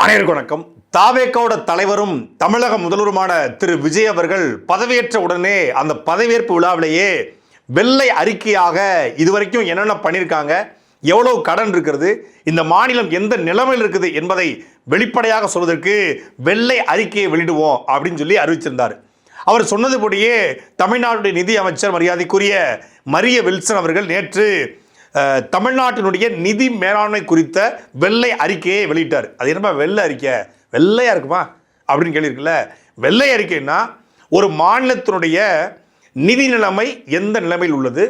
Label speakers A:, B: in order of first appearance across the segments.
A: அனைவருக்கும் வணக்கம். தாவேகோட தலைவரும் தமிழக முதல்வருமான திரு விஜய் அவர்கள் பதவியேற்ற உடனே அந்த பதவியேற்பு விழாவிலேயே வெள்ளை அறிக்கையாக இதுவரைக்கும் என்னென்ன பண்ணியிருக்காங்க, எவ்வளவு கடன் இருக்கிறது, இந்த மாநிலம் எந்த நிலைமையில் இருக்குது என்பதை வெளிப்படையாக சொல்வதற்கு வெள்ளை அறிக்கையை வெளியிடுவோம் அப்படின்னு சொல்லி அறிவிச்சிருந்தார். அவர் சொன்னதுபடியே தமிழ்நாட்டுடைய நிதி அமைச்சர் மரியாதைக்குரிய மரிய வில்சன் அவர்கள் நேற்று தமிழ்நாட்டினுடைய நிதி மேலாண்மை குறித்த வெள்ளை அறிக்கையை வெளியிட்டார். அது என்னப்பா வெள்ளை அறிக்கை, வெள்ளையா இருக்குமா அப்படின்னு கேள்வியிருக்குல்ல. வெள்ளை அறிக்கைன்னா ஒரு மாநிலத்தினுடைய நிதி நிலைமை எந்த நிலைமையில் உள்ளது,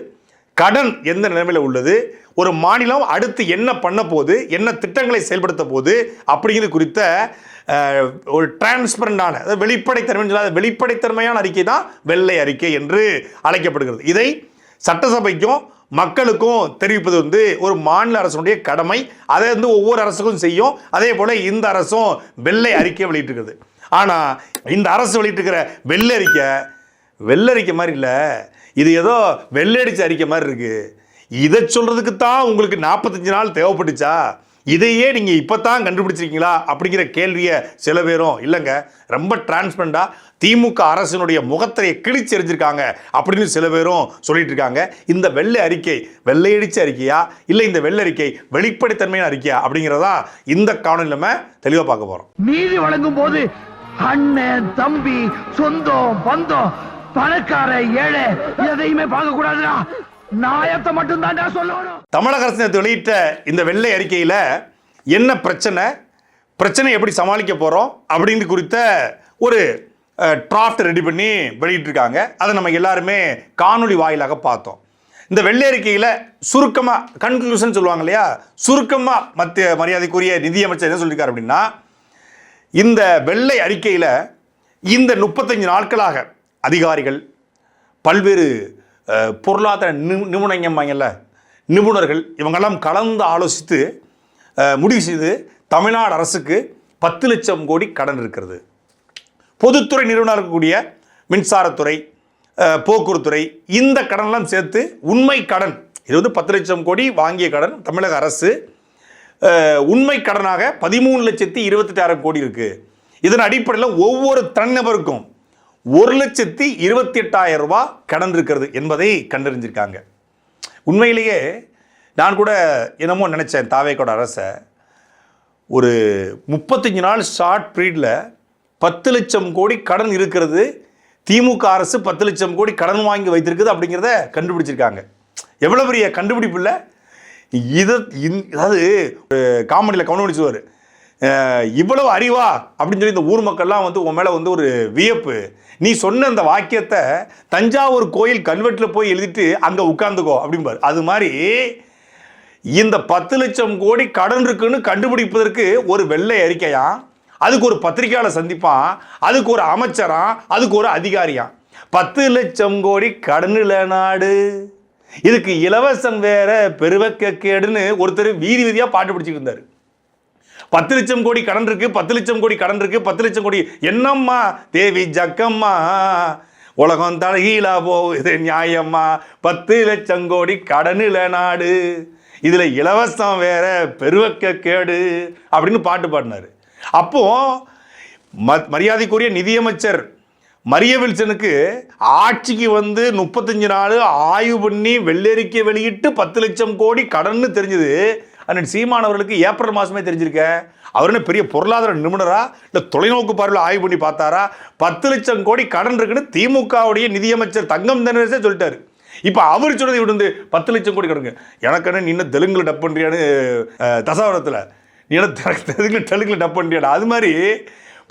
A: கடன் எந்த நிலைமையில் உள்ளது, ஒரு மாநிலம் அடுத்து என்ன பண்ண போகுது, என்ன திட்டங்களை செயல்படுத்த போகுது அப்படிங்கிறது குறித்த ஒரு டிரான்ஸ்பரண்டான, வெளிப்படைத்தன்மையான அறிக்கை தான் வெள்ளை அறிக்கை என்று அழைக்கப்படுகிறது. இதை சட்டசபைக்கும் மக்களுக்கும் தெரிவிப்பது ஒரு மாநில அரசுடைய கடமை. அதை ஒவ்வொரு அரசுக்கும் செய்யும். அதே போல இந்த அரசும் வெள்ளை அறிக்கை வெளியிட்டிருக்கிறது. ஆனால் இந்த அரசு வெளியிட்டிருக்கிற வெள்ளை அறிக்கை மாதிரி இல்லை, இது ஏதோ வெள்ளடிச்ச அறிக்கை மாதிரி இருக்கு. இதை சொல்றதுக்கு தான் உங்களுக்கு 45 நாள் தேவைப்பட்டுச்சா? இதையே நீங்கள் இப்போ தான் கண்டுபிடிச்சிருக்கீங்களா அப்படிங்கிற கேள்வியை சில பேரும் இல்லைங்க, ரொம்ப டிரான்ஸ்பரண்டாக திமுக அரசினுடைய முகத்திரையை கிழிச்சு எறிஞ்சிருக்காங்க அப்படின்னு சில பேரும் சொல்லிட்டு இருக்காங்க. இந்த வெள்ளை அறிக்கை வெள்ளையடிச்ச அறிக்கையா இல்லை இந்த வெள்ளை அறிக்கை வெளிப்படைத்தன்மையான அறிக்கையா அப்படிங்கிறதா இந்த காணொலி நம்ம தெளிவாக பார்க்க போகிறோம்.
B: நீதி வழங்கும் போது அண்ணன் தம்பி சொந்தம் பந்தம் பணக்கார ஏழை எதையுமே பார்க்க கூடாதுடா, நாயத்தை மட்டும் தான் சொல்லணும்.
A: தமிழக அரசு வெளியிட்ட இந்த வெள்ளை அறிக்கையில் என்ன பிரச்சனை எப்படி சமாளிக்க போகிறோம் அப்படிங்கிறது குறித்த ஒரு டிராஃப்ட் ரெடி பண்ணி வெளியிட்டிருக்காங்க. அதை நம்ம எல்லாருமே காணொலி வாயிலாக பார்த்தோம். இந்த வெள்ளை அறிக்கையில் சுருக்கமாக கன்க்ளூஷன் சொல்லுவாங்க இல்லையா, சுருக்கமாக மத்திய மரியாதைக்குரிய நிதியமைச்சர் என்ன சொல்லியிருக்காரு அப்படின்னா, இந்த வெள்ளை அறிக்கையில் இந்த 35 நாட்களாக அதிகாரிகள், பல்வேறு பொருளாதார நிபுணர்கள் இவங்கெல்லாம் கலந்து ஆலோசித்து முடிவு செய்து தமிழ்நாடு அரசுக்கு 10 லட்சம் கோடி கடன் இருக்கிறது. பொதுத்துறை நிறுவனம் இருக்கக்கூடிய மின்சாரத்துறை, போக்குவரத்துறை, இந்த கடன்லாம் சேர்த்து உண்மை கடன் இது 10 லட்சம் கோடி வாங்கிய கடன் தமிழக அரசு. உண்மை கடனாக 13,28,000 கோடி இருக்கு. இதன் அடிப்படையில் ஒவ்வொரு தனிநபருக்கும் 1,28,000 ரூபாய் கடன் இருக்கிறது என்பதை கண்டறிஞ்சிருக்காங்க. உண்மையிலேயே நான் கூட என்னமோ நினைச்சேன், தாவேகோட அரசை ஒரு 35 நாள் ஷார்ட் பீரியடில் 10 லட்சம் கோடி கடன் இருக்கிறது, திமுக அரசு 10 லட்சம் கோடி கடன் வாங்கி வைத்திருக்குது அப்படிங்கிறத கண்டுபிடிச்சிருக்காங்க. எவ்வளோ பெரிய கண்டுபிடிப்பு இல்லை இது. அதாவது காமெடியில் கவனிச்சுவார், இவ்வளவு அறிவா அப்படின்னு சொல்லி இந்த ஊர் மக்கள்லாம் உன் மேலே ஒரு வியப்பு. நீ சொன்ன அந்த வாக்கியத்தை தஞ்சாவூர் கோயில் கல்வெட்டில் போய் எழுதிட்டு அங்கே உட்கார்ந்துக்கோ அப்படிம்பார். அது மாதிரி இந்த 10 லட்சம் கோடி கடன் இருக்குன்னு கண்டுபிடிப்பதற்கு ஒரு வெள்ளை அறிக்கையா, அதுக்கு ஒரு பத்திரிகையாளர் சந்திப்பான், அதுக்கு ஒரு அமைச்சரா, அதுக்கு ஒரு அதிகாரியா. 10 லட்சம் கோடி கடனில் நாடு, இதுக்கு இலவசம் வேற பெருவக்க கேடுன்னு ஒருத்தர் வீதி வீதியாக பாட்டு பிடிச்சிட்டு இருந்தார். 10 லட்சம் கோடி கடன் இருக்கு, 10 லட்சம் கோடி கடன் இருக்கு, 10 லட்சம் கோடி என்னம்மா தேவி ஜக்கம்மா, உலகம் தலைகீழா போகுது நியாயம்மா, 10 லட்சம் கோடி கடனில் நாடு, இதுல இலவசம் வேற பெருவக்க கேடு அப்படின்னு பாட்டு பாடினாரு. அப்போ மரியாதைக்குரிய நிதியமைச்சர் மரிய வில்சனுக்கு ஆட்சிக்கு 35 நாள் ஆய்வு பண்ணி வெள்ளரிக்கை வெளியிட்டு 10 லட்சம் கோடி கடன் தெரிஞ்சது அண்ணன் சீமானவர்களுக்கு ஏப்ரல் மாதமே தெரிஞ்சிருக்க. அவர் என்ன பெரிய பொருளாதார நிபுணரா இல்லை தொலைநோக்கு பார்வையில் ஆய்வு பண்ணி பார்த்தாரா? 10 லட்சம் கோடி கடன் இருக்குன்னு திமுகவுடைய நிதியமைச்சர் தங்கம் தென்னரசே சொல்லிட்டாரு. இப்போ அவர் சொன்னது இவிடு 10 லட்சம் கோடி கடன் எனக்கு என்ன, நீ என்ன தெலுங்குல டப் பண்ணுறியான்னு தசாவரத்தில், நீ என்ன தெலுங்குல டப் பண்ணுறியாடா, அது மாதிரி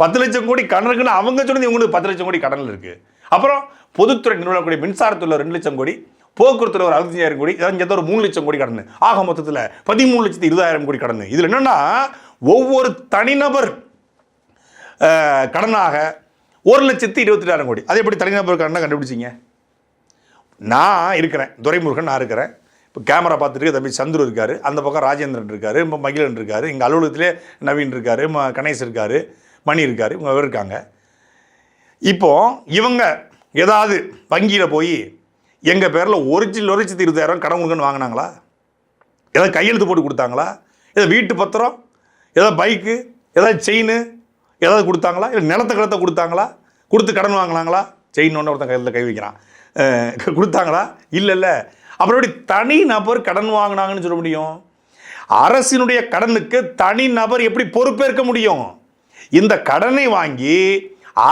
A: 10 லட்சம் கோடி கடன் இருக்குன்னு அவங்க சொன்னது இவங்களுக்கு 10 லட்சம் கோடி கடனில் இருக்குது. அப்புறம் பொதுத்துறை நிறுவனக்கூடிய மின்சாரத்துறை 2 லட்சம் கோடி, போக்குவரத்துல ஒரு 65,000 கோடி, ஒரு 3 லட்சம் கோடி கடன், ஆக மொத்தத்தில் 13,20,000 கோடி கடன். இதில் என்னன்னா ஒவ்வொரு தனிநபர் கடனாக 1,28,000 கோடி. அதே எப்படி தனிநபர் கடனை கண்டுபிடிச்சிங்க? நான் இருக்கிறேன், துரைமுருகன் நான் இருக்கிறேன், இப்போ கேமரா பார்த்துட்டு தம்பி சந்துரு இருக்காரு, அந்த பக்கம் ராஜேந்திரன் இருக்காரு, இப்போ மகிழன் இருக்காரு, இங்கே அலுவலகத்திலே நவீன் இருக்காரு, கணேஷ் இருக்காரு, மணி இருக்காரு, இவங்க இருக்காங்க. இப்போ இவங்க ஏதாவது வங்கியில் போய் எங்கள் பேரில் 1,20,000 கடன் கொடுங்கன்னு வாங்கினாங்களா? ஏதாவது கையெழுத்து போட்டு கொடுத்தாங்களா? ஏதோ வீட்டு பத்திரம், ஏதோ பைக்கு, ஏதாவது செயின் ஏதாவது கொடுத்தாங்களா, இல்லை நிலத்தை கொடுத்தாங்களா, கொடுத்து கடன் வாங்கினாங்களா? செயின் ஒன்று ஒருத்தன் கையில் கை வைக்கிறான், கொடுத்தாங்களா? இல்லை. அப்புறம் எப்படி தனி நபர் கடன் வாங்கினாங்கன்னு சொல்ல முடியும்? அரசினுடைய கடனுக்கு தனி நபர் எப்படி பொறுப்பேற்க முடியும்? இந்த கடனை வாங்கி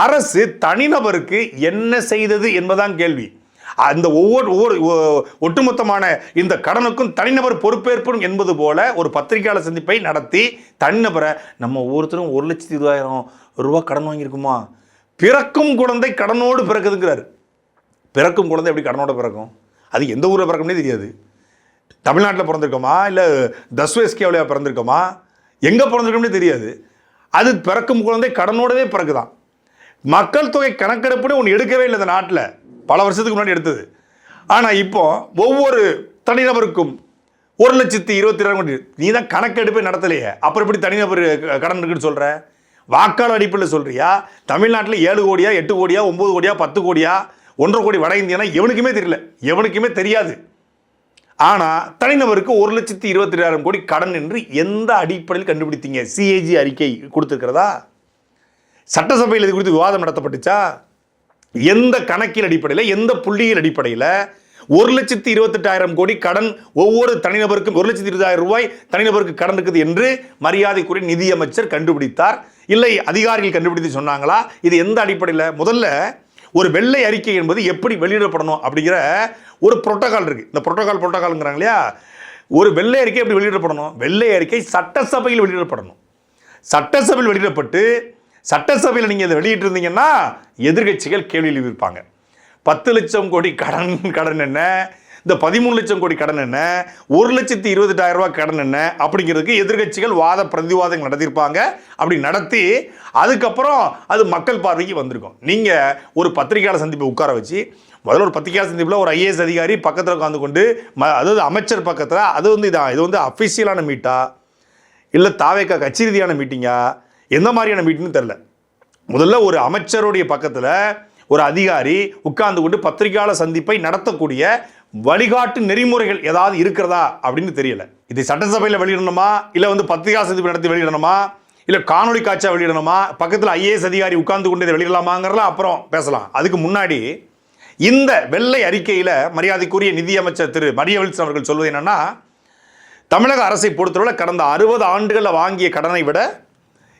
A: அரசு தனிநபருக்கு என்ன செய்தது என்பதான் கேள்வி. அந்த ஒவ்வொரு ஒட்டுமொத்தமான இந்த கடனுக்கும் தனிநபர் பொறுப்பேற்பும் என்பது போல ஒரு பத்திரிகையாளர் சந்திப்பை நடத்தி தனிநபரை நம்ம ஒவ்வொருத்தரும் 1,20,000 ரூபா கடன் வாங்கியிருக்குமா? பிறக்கும் குழந்தை கடனோடு பிறக்குதுங்கிறார். பிறக்கும் குழந்தை எப்படி கடனோடு பிறக்கும்? அது எந்த ஊரில் பிறக்கும்னே தெரியாது. தமிழ்நாட்டில் பிறந்திருக்கோமா, இல்லை தஸ்வேஸ்கியாவிலையா பிறந்திருக்கோமா, எங்கே பிறந்திருக்கோம்னே தெரியாது. அது பிறக்கும் குழந்தை கடனோடவே பிறக்குதான். மக்கள் தொகை கணக்கெடுப்புன்னு ஒன்று எடுக்கவே இல்லை இந்த நாட்டில், பல வருஷத்துக்கு முன்னாடி எடுத்தது. ஆனால் இப்போ ஒவ்வொரு தனிநபருக்கும் 1,22,000 கோடி. நீ தான் கணக்கெடுப்பே நடத்தலையே, அப்புறம் எப்படி தனிநபர் கடன் இருக்குன்னு சொல்கிற? வாக்காளர் அடிப்படையில் சொல்கிறியா? தமிழ்நாட்டில் 7 கோடியா, 8 கோடியா, 9 கோடியா, 10 கோடியா, 1.5 கோடி வட இந்தியனா எவனுக்குமே தெரியல, எவனுக்குமே தெரியாது. ஆனால் தனிநபருக்கு 1,22,000 கோடி கடன் என்று எந்த அடிப்படையில் கண்டுபிடித்தீங்க? சிஏஜி அறிக்கை கொடுத்துருக்கிறதா? சட்டசபையில் இது குறித்து விவாதம் நடத்தப்பட்டுச்சா? எந்த கணக்கின் அடிப்படையில், எந்த புள்ளியின் அடிப்படையில் 1,28,000 கோடி கடன் ஒவ்வொரு தனிநபருக்கும் 1,20,000 ரூபாய் தனிநபருக்கு கடன் இருக்குது என்று மரியாதைக்குரிய நிதியமைச்சர் கண்டுபிடித்தார்? இல்லை இல்லையார்கள் கண்டுபிடித்து சொன்னாங்களா? இது எந்த அடிப்படையில்? முதல்ல ஒரு வெள்ளை அறிக்கை என்பது எப்படி வெளியிடப்படணும் அப்படிங்கிற ஒரு புரோட்டோகால் இருக்குது. இந்த புரோட்டோகால்ங்கிறாங்க இல்லையா? ஒரு வெள்ளை அறிக்கை எப்படி வெளியிடப்படணும்? வெள்ளை அறிக்கை சட்டசபையில் வெளியிடப்படணும். சட்டசபையில் வெளியிடப்பட்டு சட்டசபையில் நீங்கள் இதை வெளியிட்டு இருந்தீங்கன்னா எதிர்கட்சிகள் கேள்வி எழுப்பியிருப்பாங்க. 10 லட்சம் கோடி கடன் என்ன, இந்த 13 லட்சம் கோடி கடன் என்ன, 1,28,000 ரூபாய் கடன் என்ன அப்படிங்கிறதுக்கு எதிர்கட்சிகள் வாத பிரதிவாதங்கள் நடத்தியிருப்பாங்க. அப்படி நடத்தி அதுக்கப்புறம் அது மக்கள் பார்வைக்கு வந்திருக்கும். நீங்கள் ஒரு பத்திரிகையாளர் சந்திப்பை உட்கார வச்சு, முதல்ல ஒரு பத்திரிகையாளர் சந்திப்பில் ஒரு IAS அதிகாரி பக்கத்தில் உட்காந்து கொண்டு, அதாவது அமைச்சர் பக்கத்தில், அது வந்து இது வந்து அஃபிஷியலான மீட்டா இல்லை தாவேக்கா கட்சி ரீதியான மீட்டிங்கா, எந்த மாதிரியான மீட்டிங்னு தெரில. முதல்ல ஒரு அமைச்சருடைய பக்கத்தில் ஒரு அதிகாரி உட்கார்ந்து கொண்டு பத்திரிகையாளர் சந்திப்பை நடத்தக்கூடிய வழிகாட்டு நெறிமுறைகள் ஏதாவது இருக்கிறதா அப்படின்னு தெரியல. இது சட்டசபையில் வெளியிடணுமா, இல்லை வந்து பத்திரிகையாளர் சந்திப்பு நடத்தி வெளியிடணுமா, இல்லை காணொலி காட்சியா வெளியிடணுமா, பக்கத்தில் IAS அதிகாரி உட்கார்ந்து கொண்டு இதை வெளியிடலாமாங்கிறலாம் அப்புறம் பேசலாம். அதுக்கு முன்னாடி இந்த வெள்ளை அறிக்கையில் மரியாதைக்குரிய நிதியமைச்சர் திரு மரியவில்சன் அவர்கள் சொல்வது என்னன்னா, தமிழக அரசை பொறுத்தவரை கடந்த 60 ஆண்டுகளில் வாங்கிய கடனை விட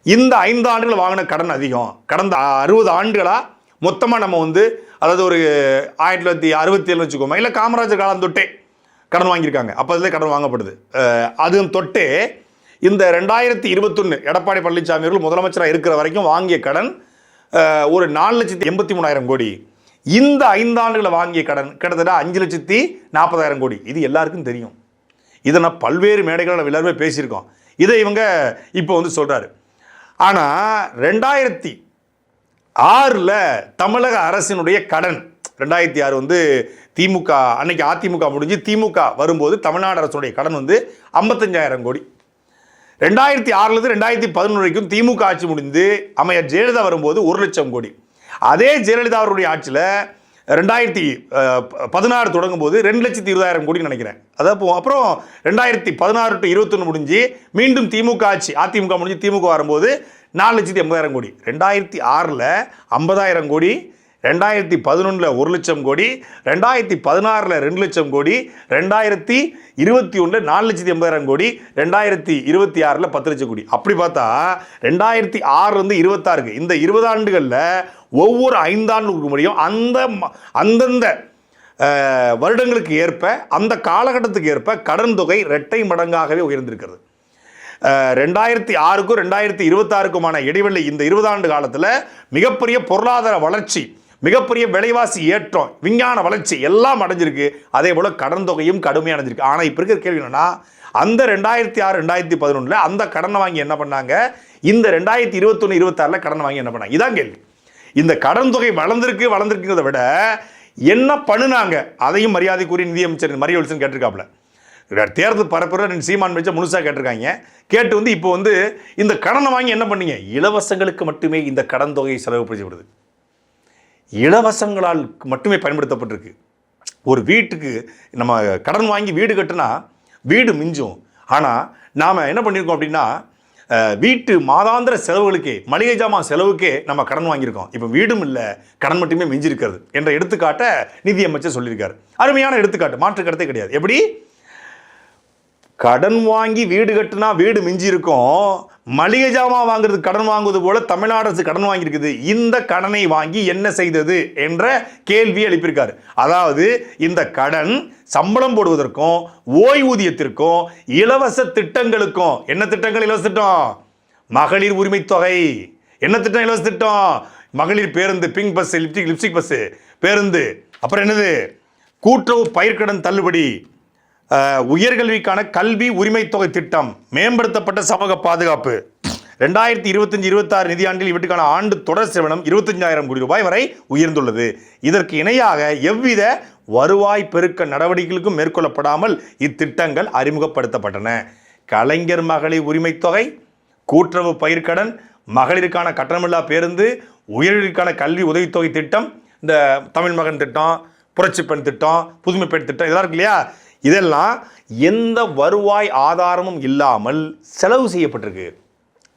A: இந்த 5 ஆண்டுகள் வாங்கின கடன் அதிகம். கடந்த 60 ஆண்டுகளாக மொத்தமாக நம்ம வந்து, அதாவது ஒரு 1967 வச்சுக்கோமா, இல்லை காமராஜர் காலம் தொட்டே கடன் வாங்கியிருக்காங்க. அப்போ அதில் கடன் வாங்கப்படுது. அதுவும் தொட்டே இந்த 2021 எடப்பாடி பழனிசாமி அவர்கள் முதலமைச்சராக இருக்கிற வரைக்கும் வாங்கிய கடன் ஒரு 4,83,000 கோடி. இந்த 5 ஆண்டுகளை வாங்கிய கடன் கிட்டத்தட்ட 5,40,000 கோடி. இது எல்லாருக்கும் தெரியும். இதை நான் பல்வேறு மேடைகளில் எல்லாருமே பேசியிருக்கோம். இதை இவங்க இப்போ வந்து சொல்கிறாரு. ஆனால் 2006 தமிழக அரசினுடைய கடன், 2006 வந்து திமுக, அன்னைக்கு அதிமுக முடிஞ்சு திமுக வரும்போது தமிழ்நாடு அரசுடைய கடன் வந்து 55,000 கோடி. 2006 2011 வரைக்கும் திமுக ஆட்சி முடிந்து அம்மையார் ஜெயலலிதா வரும்போது 1 லட்சம் கோடி. அதே ஜெயலலிதா அவருடைய ஆட்சியில் 2016 தொடங்கும் போது 2,20,000 கோடி நினைக்கிறேன். அதாவது அப்புறம் 2016 to 21 முடிஞ்சு மீண்டும் திமுக ஆட்சி, அதிமுக முடிஞ்சு திமுக வரும்போது 4,80,000 கோடி. 2006 50,000 கோடி, 2011 1 லட்சம் கோடி, 2016 2 லட்சம் கோடி, 2021 4,80,000 கோடி, 2026 10 லட்சம் கோடி. அப்படி பார்த்தா 2006 26 இந்த 20 ஆண்டுகளில் ஒவ்வொரு 5 ஆண்டுகளுக்கு முடியும் அந்தந்த வருடங்களுக்கு ஏற்ப, அந்த காலகட்டத்துக்கு ஏற்ப கடன் தொகை இரட்டை மடங்காகவே உயர்ந்திருக்கிறது. 2006க்கும் 2026க்குமான இடைவெளி, இந்த 20 ஆண்டு காலத்தில் மிகப்பெரிய பொருளாதார வளர்ச்சி, மிகப்பெரிய விலைவாசி ஏற்றம், விஞ்ஞான வளர்ச்சி எல்லாம் அடைஞ்சிருக்கு. அதே போல் கடன் தொகையும் கடுமையாக அடைஞ்சிருக்கு. ஆனால் இப்போ இருக்கிற கேள்வி என்னன்னா, அந்த 2006 2011 அந்த கடனை வாங்கி என்ன பண்ணாங்க, இந்த 2021 26 கடனை வாங்கி என்ன பண்ணாங்க, இதான் கேள்வி. இந்த கடன் தொகை வளர்ந்துருக்குங்கிறத விட என்ன பண்ணுனாங்க, அதையும் மரியாதைக்குரிய நிதியமைச்சர் மரியவில்சன் கேட்டிருக்காப்புல. தேர்தல் பரப்புற சீமான் வச்ச முழுசாக கேட்டிருக்காங்க. கேட்டு வந்து இப்போ வந்து இந்த கடனை வாங்கி என்ன பண்ணீங்க, இலவசங்களுக்கு மட்டுமே இந்த கடன் தொகை செலவுப்படுத்தப்படுது, இலவசங்களால் மட்டுமே பயன்படுத்தப்பட்டிருக்கு. ஒரு வீட்டுக்கு நம்ம கடன் வாங்கி வீடு கட்டினா வீடு மிஞ்சும். ஆனால் நாம் என்ன பண்ணியிருக்கோம் அப்படின்னா, வீட்டு மாதாந்திர செலவுகளுக்கே, மளிகை ஜாமான் செலவுக்கே நம்ம கடன் வாங்கியிருக்கோம். இப்போ வீடும் இல்லை, கடன் மட்டுமே மிஞ்சிருக்கிறது என்ற எடுத்துக்காட்டை நிதியமைச்சர் சொல்லியிருக்காரு. அருமையான எடுத்துக்காட்டு, மாற்று கருத்தே கிடையாது. எப்படி கடன் வாங்கி வீடு கட்டுனா வீடு மிஞ்சி இருக்கும், மளிகை ஜாமான் வாங்குறது கடன் வாங்குவது போல தமிழ்நாடு அரசு கடன் வாங்கியிருக்குது. இந்த கடனை வாங்கி என்ன செய்தது என்ற கேள்வி எழுப்பியிருக்காரு. அதாவது இந்த கடன் சம்பளம் போடுவதற்கும் ஓய்வூதியத்திற்கும் இலவச திட்டங்களுக்கும், என்ன திட்டங்கள் இலவச திட்டம்? மகளிர் உரிமை தொகை. என்ன திட்டம் இலவச திட்டம்? மகளிர் பேருந்து, பிங்க் பஸ், லிப்ஸ்டிக் பஸ் பேருந்து. அப்புறம் என்னது? கூட்டுறவு பயிர்க்கடன் தள்ளுபடி, உயர்கல்விக்கான கல்வி உரிமை தொகை திட்டம், மேம்படுத்தப்பட்ட சமூக பாதுகாப்பு. 2025-26 நிதியாண்டில் இவற்றுக்கான ஆண்டு தொடர் செலவினம் 25,000 கோடி ரூபாய் வரை உயர்ந்துள்ளது. இதற்கு இணையாக எவ்வித வருவாய் பெருக்க நடவடிக்கைகளுக்கும் மேற்கொள்ளப்படாமல் இத்திட்டங்கள் அறிமுகப்படுத்தப்பட்டன. கலைஞர் மகளிர் உரிமை தொகை, கூட்டுறவு பயிர்க்கடன், மகளிருக்கான கட்டணமில்லா பேருந்து, உயர்கல்விக்கான கல்வி உதவித்தொகை திட்டம், இந்த தமிழ் மகன் திட்டம், புரட்சிப்பெண் திட்டம், புதுமை பெண் திட்டம், இதெல்லாம் இருக்கு இல்லையா? இதெல்லாம் எந்த வருவாய் ஆதாரமும் இல்லாமல் செலவு செய்யப்பட்டிருக்கு.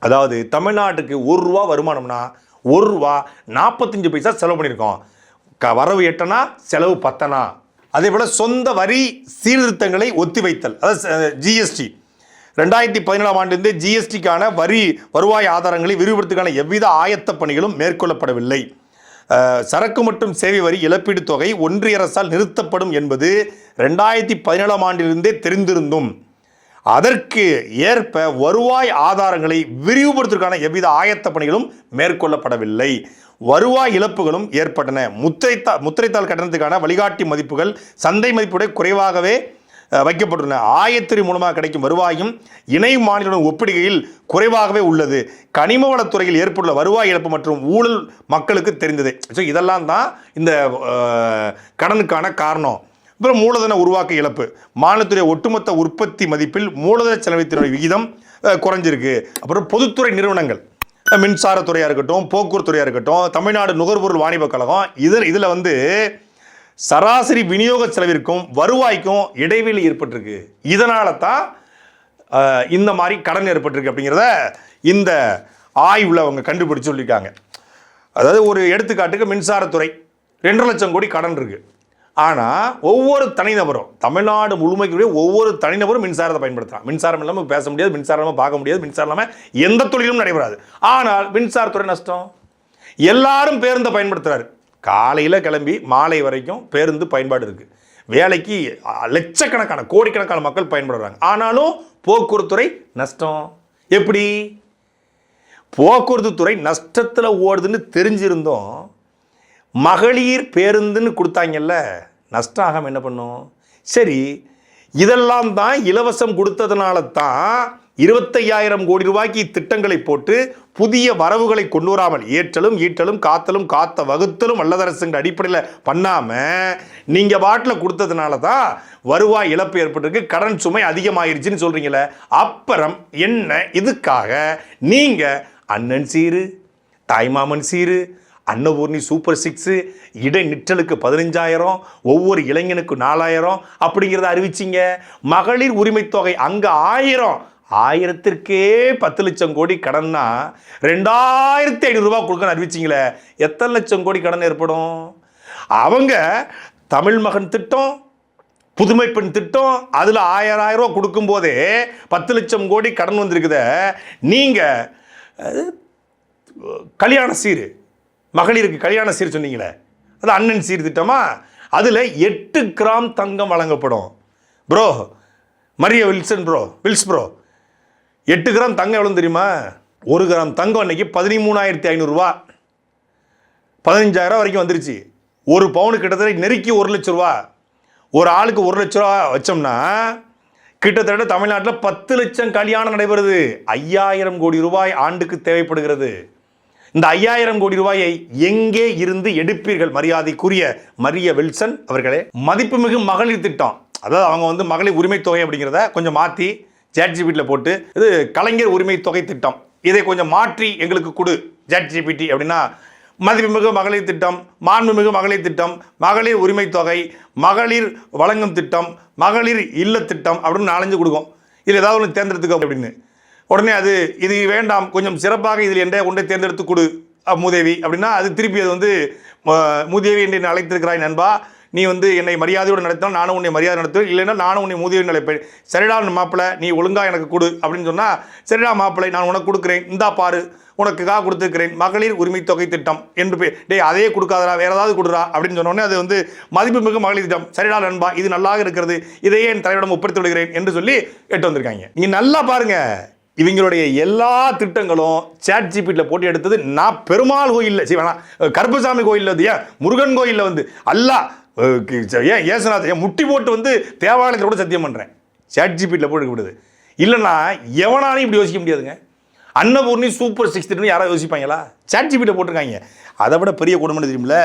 A: அதாவது தமிழ்நாட்டுக்கு ₹1 வருமானம்னா ₹1 45 பைசா செலவு பண்ணியிருக்கோம். வரவு 8 செலவு 10. அதே போல் சொந்த வரி சீர்திருத்தங்களை ஒத்திவைத்தல், அதாவது ஜிஎஸ்டி. 2017ஆம் ஆண்டிலிருந்து ஜிஎஸ்டிக்கான வருவாய் ஆதாரங்களை விரிவுபடுத்துக்கான எவ்வித ஆயத்த பணிகளும் மேற்கொள்ளப்படவில்லை. சரக்கு மற்றும் சேவை வரி இழப்பீடு தொகை ஒன்றிய அரசால் நிறுத்தப்படும் என்பது 2017ஆம் ஆண்டிலிருந்தே தெரிந்திருந்தும் அதற்கு ஏற்ப வருவாய் ஆதாரங்களை விரிவுபடுத்துவதற்கான எவ்வித ஆயத்த பணிகளும் மேற்கொள்ளப்படவில்லை. வருவாய் இழப்புகளும் ஏற்பட்டன. முத்திரைத்தாள் கட்டணத்துக்கான வழிகாட்டி மதிப்புகள் சந்தை மதிப்புடைய குறைவாகவே வைக்கப்பட்டுள்ளன. ஆயத்துறை மூலமாக கிடைக்கும் வருவாயும் இணை மாநிலத்துடன் ஒப்பிடுகையில் குறைவாகவே உள்ளது. கனிம வளத்துறையில் ஏற்பட்டுள்ள வருவாய் இழப்பு மற்றும் ஊழல் மக்களுக்கு தெரிந்தது. ஸோ இதெல்லாம் தான் இந்த கடனுக்கான காரணம். அப்புறம் மூலதன உருவாக்க இழப்பு. மாநிலத்துறை ஒட்டுமொத்த உற்பத்தி மதிப்பில் மூலதன செலவினத்தினுடைய விகிதம் குறைஞ்சிருக்கு. அப்புறம் பொதுத்துறை நிறுவனங்கள், மின்சாரத்துறையாக இருக்கட்டும், போக்குவரத்துறையாக இருக்கட்டும், தமிழ்நாடு நுகர்பொருள் வாணிப கழகம், இதில் வந்து சராசரி விநியோக செலவிற்கும் வருவாய்க்கும் இடைவெளி ஏற்பட்டிருக்கு. இதனால தான் இந்த மாதிரி கடன் ஏற்பட்டிருக்கு அப்படிங்கிறத இந்த ஆய்வில் அவங்க கண்டுபிடிச்சு சொல்லியிருக்காங்க. அதாவது ஒரு எடுத்துக்காட்டுக்கு மின்சாரத்துறை 2.5 லட்சம் கோடி கடன் இருக்கு. ஆனால் ஒவ்வொரு தனிநபரும், தமிழ்நாடு முழுமைக்குரிய ஒவ்வொரு தனிநபரும் மின்சாரத்தை பயன்படுத்தலாம். மின்சாரம் இல்லாமல் பேச முடியாது, மின்சாரம் இல்லாமல் பார்க்க முடியாது, மின்சாரம் இல்லாமல் எந்த தொழிலும் நடைபெறாது. ஆனால் மின்சாரத்துறை நஷ்டம். எல்லாரும் பேருந்தை பயன்படுத்துகிறாரு. காலையில் கிளம்பி மாலை வரைக்கும் பேருந்து பயன்பாடு இருக்குது. வேலைக்கு லட்சக்கணக்கான கோடிக்கணக்கான மக்கள் பயன்படுறாங்க. ஆனாலும் போக்குவரத்துறை நஷ்டம். எப்படி? போக்குவரத்து துறை நஷ்டத்தில் ஓடுதுன்னு தெரிஞ்சிருந்தோம் மகளிர் பேருந்துன்னு கொடுத்தாங்கல்ல, நஷ்டம் ஆகாமல் என்ன பண்ணும்? சரி, இதெல்லாம் தான் இலவசம் கொடுத்ததுனால தான் 25,000 கோடி ரூபாய்க்கு திட்டங்களை போட்டு புதிய வரவுகளை கொண்டு வராமல் ஏற்றலும் ஈட்டலும் காத்தலும் காத்த வகுத்தலும் வல்லதரசுங்கிற அடிப்படையில் பண்ணாமல் நீங்கள் பாட்டில் கொடுத்ததுனால தான் வருவாய் இழப்பு ஏற்பட்டிருக்கு, கடன் சுமை அதிகமாயிருச்சுன்னு சொல்கிறீங்களே. அப்புறம் என்ன? இதுக்காக நீங்கள் அண்ணன் சீரு, தாய்மாமன் சீரு, அன்னபூர்ணி சூப்பர் 6, இடைநிற்றலுக்கு 15,000, ஒவ்வொரு இளைஞனுக்கு 4,000 அப்படிங்கிறத அறிவிச்சிங்க. மகளிர் உரிமை தொகை அங்கே 1000த்திற்கே 10 லட்சம் கோடி கடன்னா 2,500 ரூபா கொடுக்கணும் அறிவிச்சிங்களே. எத்தனை லட்சம் கோடி கடன் ஏற்படும்? அவங்க தமிழ் மகன் திட்டம், புதுமை பெண் திட்டம், அதில் 1000 ரூபா கொடுக்கும் போதே 10 லட்சம் கோடி கடன் வந்திருக்குத. நீங்கள் கல்யாண சீர், மகளிருக்கு கல்யாண சீர் சொன்னீங்களே, அது அண்ணன் சீர் திட்டமா? அதில் 8 கிராம் தங்கம் வழங்கப்படும். ப்ரோ மரிய வில்ஸ் ப்ரோ 8 கிராம் தங்கம் எவ்வளோ தெரியுமா? 1 கிராம் தங்கம் அன்னைக்கு 13,500 ரூபா, 15,000 வரைக்கும் வந்துருச்சு. ஒரு பவுனுக்கு கிட்டத்தட்ட நெருக்கி 1 லட்ச ரூபா. ஒரு ஆளுக்கு 1 லட்ச ரூபா வச்சோம்னா கிட்டத்தட்ட தமிழ்நாட்டில் 10 லட்சம் கல்யாணம் நடைபெறுது. 5,000 கோடி ரூபாய் ஆண்டுக்கு தேவைப்படுகிறது. இந்த 5,000 கோடி ரூபாயை எங்கே இருந்து எடுப்பீர்கள் மரியாதைக்குரிய மரிய வில்சன் அவர்களே? மதிப்புமிகு மகளிர் திட்டம், அதாவது அவங்க வந்து மகளிர் உரிமை தொகை அப்படிங்கிறத கொஞ்சம் மாற்றி சாட்ஜிபிட்டியில் போட்டு இது கலைஞர் உரிமை தொகை திட்டம், இதை கொஞ்சம் மாற்றி எங்களுக்கு கொடு சாட்ஜிபிட்டி அப்படின்னா, மதிப்புமிகு மகளிர் திட்டம், மாண்புமிகு மகளிர் திட்டம், மகளிர் உரிமை தொகை, மகளிர் வழங்கும் திட்டம், மகளிர் இல்ல திட்டம் அப்படின்னு 4-5 கொடுக்கும். இதில் ஏதாவது ஒன்று தேர்ந்தெடுத்துக்க அப்படின்னு உடனே அது இது வேண்டாம், கொஞ்சம் சிறப்பாக இதில் என்ற ஒன்றை தேர்ந்தெடுத்து கொடு மூதேவி அப்படின்னா அது திருப்பி அது வந்து மூதேவி என்று என்னை அழைத்திருக்கிறாய் நண்பா, நீ வந்து என்னை மரியாதையோடு நடத்தினால் நானும் உன்னை மரியாதை நடத்துவேன், இல்லைன்னா நானும் உன்னை மூதேவி அழைப்பேன், சரிடா மாப்பிள்ளை நீ ஒழுங்காக எனக்கு கொடு அப்படின்னு சொன்னால், சரிடா மாப்பிள்ளை நான் உனக்கு கொடுக்குறேன், இந்தா பாரு உனக்குக்காக கொடுத்துருக்கிறேன் மகளிர் உரிமை தொகை திட்டம் என்று டேய் அதையே கொடுக்காதரா வேற ஏதாவது கொடுறா அப்படின்னு சொன்னோடனே அது வந்து மதிப்புமிகு மகளிர் திட்டம், சரிடா நண்பா இது நல்லாக இருக்கிறது, இதையே என் தலைவரிடம் ஒப்படைத்து விடுகிறேன் என்று சொல்லி எட்டு வந்திருக்காங்க. நீங்க நல்லா பாருங்க, இவங்களுடைய எல்லா திட்டங்களும் சாட்ஜிபிட்டியில் போட்டு எடுத்தது. நான் பெருமாள் கோயிலில் சரி வேணாம், கருப்பசாமி கோயிலில் வந்து ஏன் முருகன் கோயிலில் வந்து அல்லா ஏன் ஏசுநாத் ஏன் முட்டி போட்டு வந்து தேவாலயத்தில் கூட சத்தியம் பண்ணுறேன், சாட்ஜிபிட்டியில் போட்டு விடுது. இல்லைன்னா எவனாலும் இப்படி யோசிக்க முடியாதுங்க. அன்னபூர்ணி சூப்பர் 6 திட்டம் யாராவது யோசிப்பாங்களா? சாட்ஜிபிட்டியில் போட்டிருக்காங்க. அதை விட பெரிய குடும்பம் தெரியுமில்ல,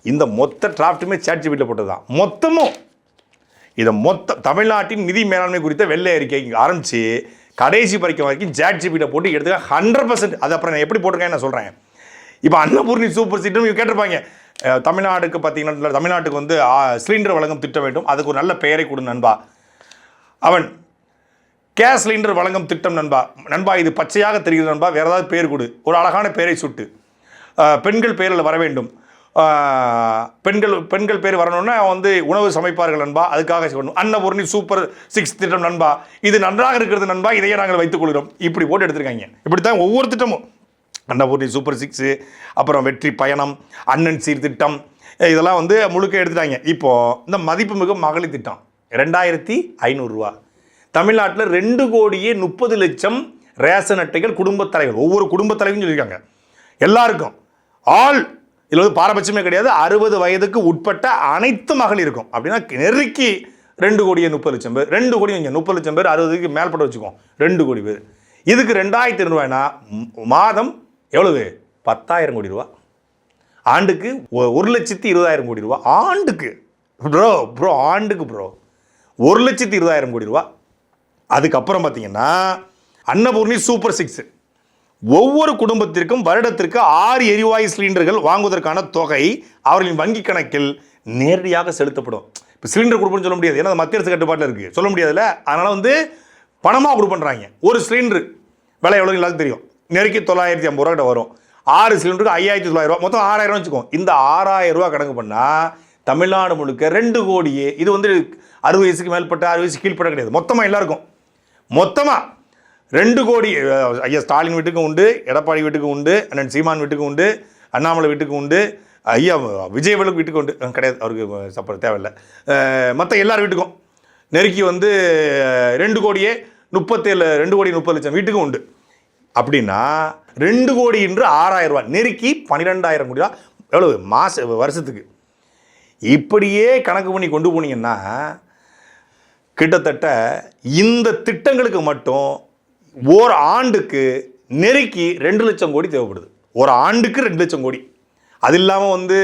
A: இந்த மொத்த டிராஃப்ட்டுமே சாட்ஜிபிட்டியில் போட்டது தான். மொத்தமும் இதை தமிழ்நாட்டின் நிதி மேலாண்மை குறித்த வெள்ளை அறிக்கை ஆரம்பித்து கடைசி பறிக்கும் வரைக்கும் சாட்ஜிபிட்டியில் போட்டு எடுத்துக்க 100%. அது அப்புறம் நான் எப்படி போட்டிருக்கேன் நான் சொல்கிறேன். இப்போ அன்னபூர்ணி சூப்பர் திட்டம் கேட்டிருப்பாங்க, தமிழ்நாடுக்கு பார்த்தீங்கன்னா தமிழ்நாட்டுக்கு வந்து சிலிண்டர் வழங்கும் திட்டம் வேண்டும், அதுக்கு ஒரு நல்ல பெயரை கொடு நண்பா. அவன் கேஸ் சிலிண்டர் வழங்கும் திட்டம் நண்பா இது பச்சையாக தெரிகிறது நண்பா, வேறு ஏதாவது பேர் கொடு, ஒரு அழகான பெயரை சுட்டு, பெண்கள் பேரில் வர வேண்டும், பெண்கள் பேர் வரணும்னா வந்து உணவு சமைப்பார்கள் நண்பா, அதுக்காக சொல்லணும். அன்னபூர்ணி சூப்பர் 6 திட்டம் நண்பா, இது நன்றாக இருக்கிறது நண்பா, இதையே நாங்கள் வைத்துக் கொள்கிறோம். இப்படி போட்டு எடுத்திருக்காங்க. இப்படி தான் ஒவ்வொரு திட்டமும் அன்னபூர்ணி சூப்பர் 6, அப்புறம் வெற்றி பயணம், அண்ணன் சீர்திட்டம், இதெல்லாம் வந்து முழுக்க எடுத்துட்டாங்க. இப்போது இந்த மதிப்புமிகு மகளிர் திட்டம் 2500 ரூபா. தமிழ்நாட்டில் 2,30,00,000 ரேஷன் அட்டைகள் குடும்பத் தலைவர், ஒவ்வொரு குடும்பத் தலைவரும் சொல்லியிருக்காங்க எல்லாருக்கும். இதில் வந்து பாரபட்சமே கிடையாது. 60 வயதுக்கு உட்பட்ட அனைத்து மகளிருக்கும் அப்படின்னா நெருக்கி 2,30,00,000 பேர். 2 கோடி 30,00,000 பேர் 60க்கு மேற்பட்டு வச்சுக்கோம், 2 கோடி பேர். இதுக்கு 2,500 ரூபாய்னா மாதம் எவ்வளவு? 10,000 கோடி ரூபா. ஆண்டுக்கு 1,20,000 கோடி ரூபா. ஆண்டுக்கு ப்ரோ ஆண்டுக்கு 1,20,000 கோடி ரூபா. அதுக்கப்புறம் பார்த்தீங்கன்னா அன்னபூர்ணி சூப்பர் 6 ஒவ்வொரு குடும்பத்திற்கும் வருடத்திற்கு 6 எரிவாயு சிலிண்டர்கள் வாங்குவதற்கான தொகை அவர்களின் வங்கி கணக்கில் நேரடியாக செலுத்தப்படும். இப்போ சிலிண்டர் கொடுப்போம்னு சொல்ல முடியாது, ஏன்னா மத்திய அரசு கட்டுப்பாட்டில் இருக்குது, சொல்ல முடியாதுல்ல. அதனால் வந்து பணமாக கொடுப்பண்றாங்க. ஒரு சிலிண்டர் விலை எவ்வளோ எல்லாருக்கும் தெரியும், நெருக்கி 950 ரூபா கிட்ட வரும். 6 சிலிண்டருக்கு 5,900 ரூபா, மொத்தம் 6,000 வச்சுக்கோம். இந்த 6,000 ரூபா கணக்கு பண்ணால் தமிழ்நாடு முழுக்க 2 கோடியே. இது வந்து 60 வயசுக்கு மேற்பட்ட 60 வயசு கீழ்ப்பட கிடையாது, மொத்தமாக எல்லாருக்கும் மொத்தமாக 2 கோடி. ஐயா ஸ்டாலின் வீட்டுக்கு உண்டு, எடப்பாடி வீட்டுக்கு உண்டு, அண்ணன் சீமான் வீட்டுக்கு உண்டு, அண்ணாமலை வீட்டுக்கு உண்டு, ஐயா விஜயவலுக்கு வீட்டுக்கு உண்டு கிடையாது, அவருக்கு சப்போர்ட் தேவையில்லை. மற்ற எல்லார் வீட்டுக்கும் நெருக்கி வந்து 2 கோடியே 2,30,00,000 வீட்டுக்கும் உண்டு. அப்படின்னா 2 கோடி என்று 6,000 ரூபா நெருக்கி 12,000 கோடி ரூபா எவ்வளவு வருஷத்துக்கு. இப்படியே கணக்கு பண்ணி கொண்டு போனீங்கன்னா கிட்டத்தட்ட இந்த திட்டங்களுக்கு மட்டும் ஒரு ஆண்டுக்கு நெருக்கி 2 லட்சம் கோடி தேவைப்படுது. ஒரு ஆண்டுக்கு 2 லட்சம் கோடி. அது இல்லாமல் வந்து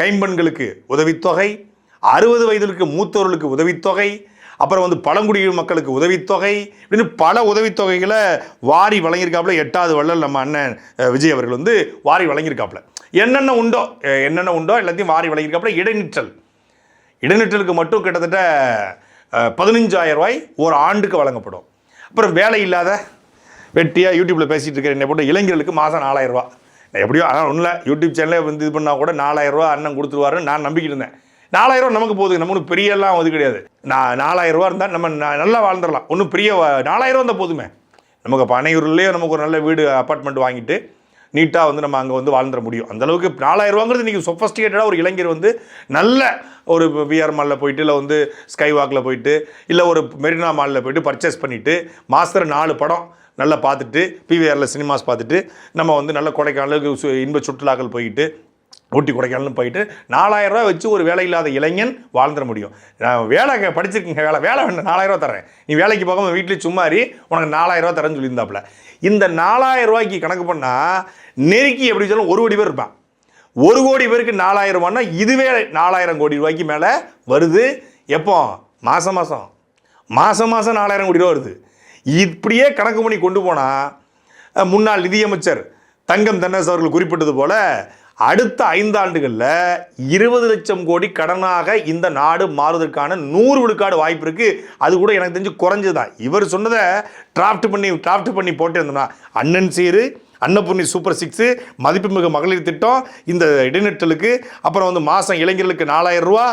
A: கைம்பெண்களுக்கு உதவித்தொகை, 60 வயதுக்கு மூத்தவர்களுக்கு உதவித்தொகை, அப்புறம் வந்து பழங்குடியின மக்களுக்கு உதவித்தொகை, இப்படின்னு பல உதவித்தொகைகளை வாரி வழங்கியிருக்காப்புல 8வது வள்ளல் நம்ம அண்ணன் விஜய் அவர்கள் வந்து வாரி வழங்கியிருக்காப்புல. என்னென்ன உண்டோ எல்லாத்தையும் வாரி வழங்கியிருக்காப்புல. இடைநிற்றலுக்கு மட்டும் கிட்டத்தட்ட 15,000 ரூபாய் ஒரு ஆண்டுக்கு வழங்கப்படும். அப்புறம் வேலை இல்லாத வெட்டியாக யூடியூப்பில் பேசிகிட்டு இருக்கிற என்னை போட்டு இளைஞர்களுக்கு மாதம் 4,000 ரூபா. எப்படியோ ஆனால் ஒன்றும் இல்லை, யூடியூப் சேனலே வந்து இது பண்ணால் கூட 4,000 ரூபா அண்ணன் கொடுத்துருவாருன்னு நான் நம்பிக்கிட்டு இருந்தேன். 4,000 ரூபா நமக்கு போகுது, நமக்கு பெரியெல்லாம் அது கிடையாது. 4,000 ரூபா இருந்தால் நம்ம நல்லா வாழ்ந்துடலாம், ஒன்றும் பெரிய 4,000 ரூபா இருந்தால் போதுமே. நமக்கு பனையூர்லேயே நமக்கு ஒரு நல்ல வீடு அப்பார்ட்மெண்ட் வாங்கிட்டு நீட்டாக வந்து நம்ம அங்கே வந்து வாழ்ந்துட முடியும். அந்தளவுக்கு 4,000 ரூபாங்கிறது இன்றைக்கி சொஃபஸ்டிகேட்டடாக ஒரு இளைஞர் வந்து நல்ல ஒரு விஆர் மாலில் போயிட்டு, இல்லை வந்து ஸ்கை வாக்கில் போயிட்டு, இல்லை ஒரு மெரினா மாலில் போயிட்டு பர்ச்சேஸ் பண்ணிவிட்டு மாதம் 4 படம் நல்லா பார்த்துட்டு, பிவிஆரில் சினிமாஸ் பார்த்துட்டு, நம்ம வந்து நல்ல கொடைக்கானலுக்கு இன்ப சுற்றுலாக்கள் போயிட்டு, ஊட்டி கொடைக்கானலும் போயிட்டு 4,000 ரூபா வச்சு ஒரு வேலை இல்லாத இளைஞன் வாழ்ந்துட முடியும். நான் வேலை படிச்சிருக்கீங்க, வேலை வேண்டாம், 4,000 ரூபா தரேன், நீ வேலைக்கு போகாமல் வீட்டில் சும்மாரி உனக்கு 4,000 ரூபா தரேன்னு சொல்லியிருந்தாப்புல. இந்த 4,000 ரூபாய்க்கு கணக்கு பண்ணால் நெருக்கி எப்படி சொல்லும் 1 கோடி பேர் இருப்பான். 1 கோடி பேருக்கு 4,000 ரூபான்னா இதுவே 4,000 கோடி ரூபாய்க்கு மேலே வருது. எப்போ? மாதம் 4,000 கோடி ரூபா வருது. இப்படியே கணக்கு பண்ணி கொண்டு போனால் முன்னாள் நிதியமைச்சர் தங்கம் தென்னரசு அவர்கள் குறிப்பிட்டது போல் அடுத்த 5 ஆண்டுகளில் 20 லட்சம் கோடி கடனாக இந்த நாடு மாறுவதற்கான 100 விழுக்காடு வாய்ப்பு இருக்கு. அது கூட எனக்கு தெரிஞ்சு குறைஞ்சதுதான். இவர் சொன்னதை டிராஃப்ட் பண்ணி போட்டு இருந்தோம்னா அண்ணன் சீரு, அன்னபூர்ணி சூப்பர் 6, மதிப்புமிகு மகளிர் திட்டம், இந்த இடைநிற்றலுக்கு, அப்புறம் வந்து மாதம் இளைஞர்களுக்கு 4000 ரூபா,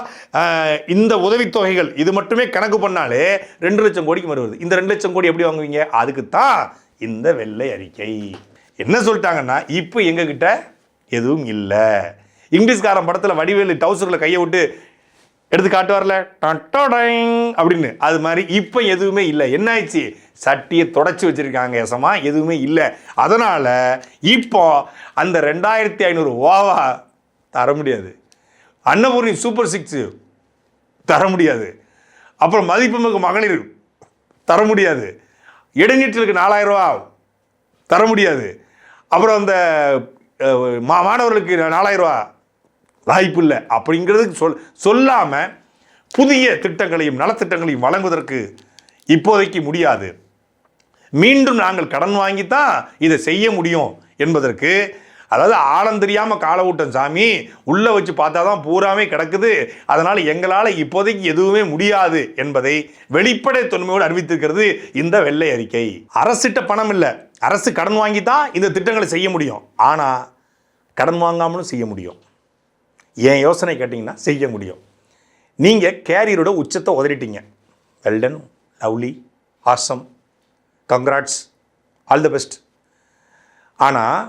A: இந்த உதவித்தொகைகள், இது மட்டுமே கணக்கு பண்ணாலே 2 லட்சம் கோடிக்கு வருவது. இந்த 2 லட்சம் கோடி எப்படி வாங்குவீங்க? அதுக்கு தான் இந்த வெள்ளை அறிக்கை. என்ன சொல்லிட்டாங்கன்னா, இப்போ எங்ககிட்ட எதுவும் இல்லை. இங்கிலீஷ்காரன் படத்தில் வடிவேலு டவுசரில் கையை விட்டு எடுத்து காட்டுவார்ல அப்படின்னு, அது மாதிரி இப்போ எதுவுமே இல்லை. என்ன ஆயிடுச்சு? சட்டியை தொடச்சி வச்சிருக்காங்க. எசமா எதுவுமே இல்லை. அதனால இப்போ அந்த 2500 ஓவா தர முடியாது, அன்னபூர்ணி சூப்பர் 6 தர முடியாது, அப்புறம் மதிப்புமிகு மகளிர் தர முடியாது, இடைநீற்றலுக்கு 4000 ரூபா தர முடியாது, அப்புறம் அந்த மாணவர்களுக்கு 4000 ரூபா வாய்ப்பு இல்லை அப்படிங்கிறதுக்கு சொல்லாமல் புதிய திட்டங்களையும் நலத்திட்டங்களையும் வழங்குவதற்கு இப்போதைக்கு முடியாது. மீண்டும் நாங்கள் கடன் வாங்கித்தான் இதை செய்ய முடியும் என்பதற்கு, அதாவது ஆழம் தெரியாமல் காலை ஊட்டம் சாமி, உள்ளே வச்சு பார்த்தா தான் பூராமே கிடக்குது, அதனால் எங்களால் இப்போதைக்கு எதுவுமே முடியாது என்பதை வெளிப்படை தொன்மையோடு அறிவித்திருக்கிறது இந்த வெள்ளை அறிக்கை. அரசிட்ட பணம் இல்லை, அரசு கடன் வாங்கி தான் இந்த திட்டங்களை செய்ய முடியும். ஆனால் கடன் வாங்காமலும் செய்ய முடியும். என் யோசனை கேட்டிங்கன்னா செய்ய முடியும். நீங்கள் கேரியரோட உச்சத்தை உதறிட்டீங்க. Well done, lovely, awesome, congrats, all the best. ஆனால்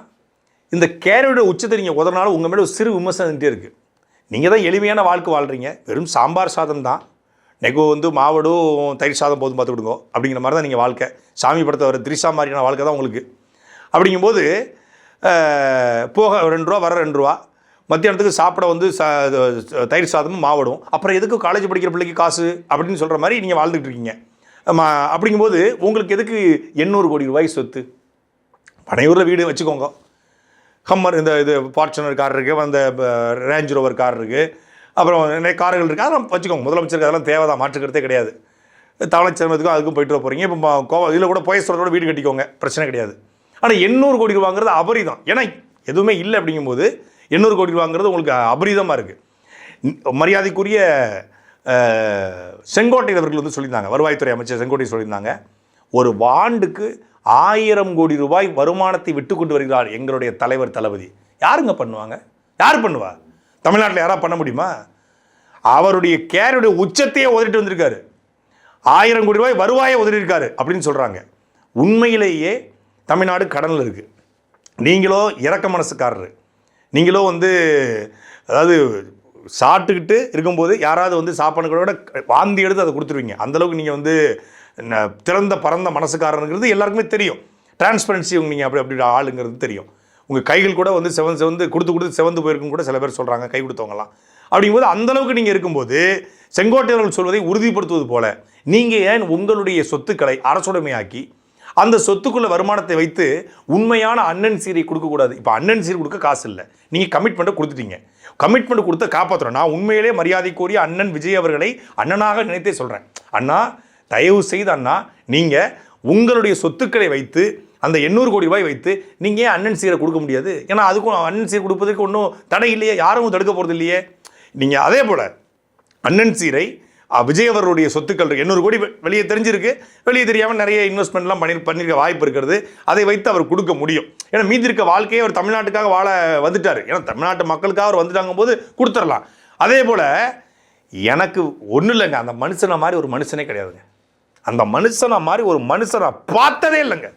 A: இந்த கேரியரோட உச்சத்தை நீங்கள் உதறினாலும் உங்கள் மேலே ஒரு சிறு விமர்சனத்தே இருக்குது. நீங்கள் தான் எளிமையான வாழ்க்கை வாழ்கிறீங்க, வெறும் சாம்பார் சாதம் தான், நெகோ வந்து மாவடும் தயிர் சாதம் போதும் பார்த்து விடுங்க அப்படிங்கிற மாதிரி தான் நீங்கள் வாழ்க்கை. சாமி படத்தை வர திரிசா மாதிரியான வாழ்க்கை தான் உங்களுக்கு. அப்படிங்கும்போது போக 2 ரூபா வர 2 ரூபா, மத்தியானத்துக்கு சாப்பிட வந்து தயிர் சாதமும் மாவடும், அப்புறம் எதுக்கு காலேஜ் படிக்கிற பிள்ளைக்கு காசு அப்படின்னு சொல்கிற மாதிரி நீங்கள் வாழ்ந்துட்டு இருக்கீங்க. அப்படிங்கும்போது உங்களுக்கு எதுக்கு 800 கோடி ரூபாய் சொத்து? பனையூரில் வீடு வச்சுக்கோங்க, ஹம்மர் இது ஃபார்ச்சுனர் கார் இருக்குது, அந்த ரேஞ்ச் ரோவர் கார் இருக்குது, அப்புறம் நிறைய கார்கள் இருக்குது, அதெல்லாம் வச்சுக்கோங்க. முதலமைச்சருக்கு அதெல்லாம் தேவை தான், மாற்றுக்கிறதே கிடையாது. தலைச்சேர்மத்துக்கும் அதுக்கும் போய்ட்டு வர போகிறீங்க. இப்போ இதில் கூட போயஸ்வரத்தோட வீடு கட்டிக்கோங்க, பிரச்சனை கிடையாது. ஆனால் 800 கோடி ரூபாங்கிறது அபரிதம். ஏன்னா எதுவுமே இல்லை அப்படிங்கும்போது 800 கோடி ரூபாங்கிறது உங்களுக்கு அபரிதமாக இருக்குது. மரியாதைக்குரிய செங்கோட்டையன் அவர்கள் வந்து சொல்லியிருந்தாங்க, வருவாய்த்துறை அமைச்சர் செங்கோட்டையன் சொல்லியிருந்தாங்க, ஒரு ஆண்டுக்கு 1000 கோடி ரூபாய் வருமானத்தை விட்டு கொண்டு வருகிறார் எங்களுடைய தலைவர் தளபதி. யாருங்க பண்ணுவாங்க? யார் பண்ணுவா? தமிழ்நாட்டில் யாராவது பண்ண முடியுமா? அவருடைய கேருடைய உச்சத்தையே உதறிட்டு வந்திருக்காரு. 1000 கோடி ரூபாய் வருவாயை உதறியிருக்காரு அப்படின்னு சொல்கிறாங்க. உண்மையிலேயே தமிழ்நாடு கடனில் இருக்குது. நீங்களோ இறக்க மனசுக்காரரு, நீங்களோ வந்து அதாவது சாப்பிட்டுக்கிட்டு இருக்கும்போது யாராவது வந்து சாப்பாடு கூட வாந்தி எடுத்து அதை கொடுத்துருவீங்க. அந்தளவுக்கு நீங்கள் வந்து திறந்த பறந்த மனசுக்காரனுங்கிறது எல்லாருக்குமே தெரியும். டிரான்ஸ்பரன்சி நீங்கள் அப்படி ஆளுங்கிறது தெரியும். உங்கள் கைகள் கூட வந்து செவந்து கொடுத்து செவந்து போயிருக்கும் கூட சில பேர் சொல்கிறாங்க, கை கொடுத்தவங்கலாம். அப்படிங்கும்போது அந்தளவுக்கு நீங்கள் இருக்கும்போது செங்கோட்டையர்கள் சொல்வதை உறுதிப்படுத்துவது போல நீங்கள் ஏன் உங்களுடைய சொத்துக்களை அரசுடைமையாக்கி அந்த சொத்துக்குள்ள வருமானத்தை வைத்து உண்மையான அண்ணன் சீரை கொடுக்கக்கூடாது? இப்போ அண்ணன் சீர் கொடுக்க காசு இல்லை, நீங்கள் கமிட்மெண்ட்டை கொடுத்துட்டீங்க. கமிட்மெண்ட் கொடுத்த காப்பாற்றுறோம். நான் உண்மையிலே மரியாதைக்குரிய அண்ணன் விஜய் அவர்களை அண்ணனாக நினைத்தே சொல்கிறேன். அண்ணா, தயவு செய்து அண்ணா, நீங்கள் உங்களுடைய சொத்துக்களை வைத்து அந்த 800 கோடி ரூபாய் வைத்து நீங்கள் ஏன் அண்ணன் சீரை கொடுக்க முடியாது? ஏன்னா அதுக்கும் அண்ணன் சீர் கொடுப்பதற்கு ஒன்றும் தடை இல்லையே, யாரும் தடுக்க போகிறது இல்லையே. நீங்கள் அதே போல் அண்ணன் சீரை விஜய் அவர்களுடைய சொத்துக்கள் 800 கோடி வெளியே தெரிஞ்சிருக்கு, வெளியே தெரியாமல் நிறைய இன்வெஸ்ட்மெண்ட்லாம் பண்ணியிருக்க வாய்ப்பு இருக்கிறது. அதை வைத்து அவர் கொடுக்க முடியும். ஏன்னா மீதி இருக்க வாழ்க்கையை அவர் தமிழ்நாட்டுக்காக வாழ வந்துட்டார். ஏன்னா தமிழ்நாட்டு மக்களுக்காக அவர் வந்துட்டாங்க போது கொடுத்துடலாம். அதே போல் எனக்கு ஒன்றும் இல்லைங்க, அந்த மனுஷனை மாதிரி ஒரு மனுஷனே கிடையாதுங்க. அந்த மனுஷனை மாதிரி ஒரு மனுஷனை பார்த்ததே இல்லைங்க.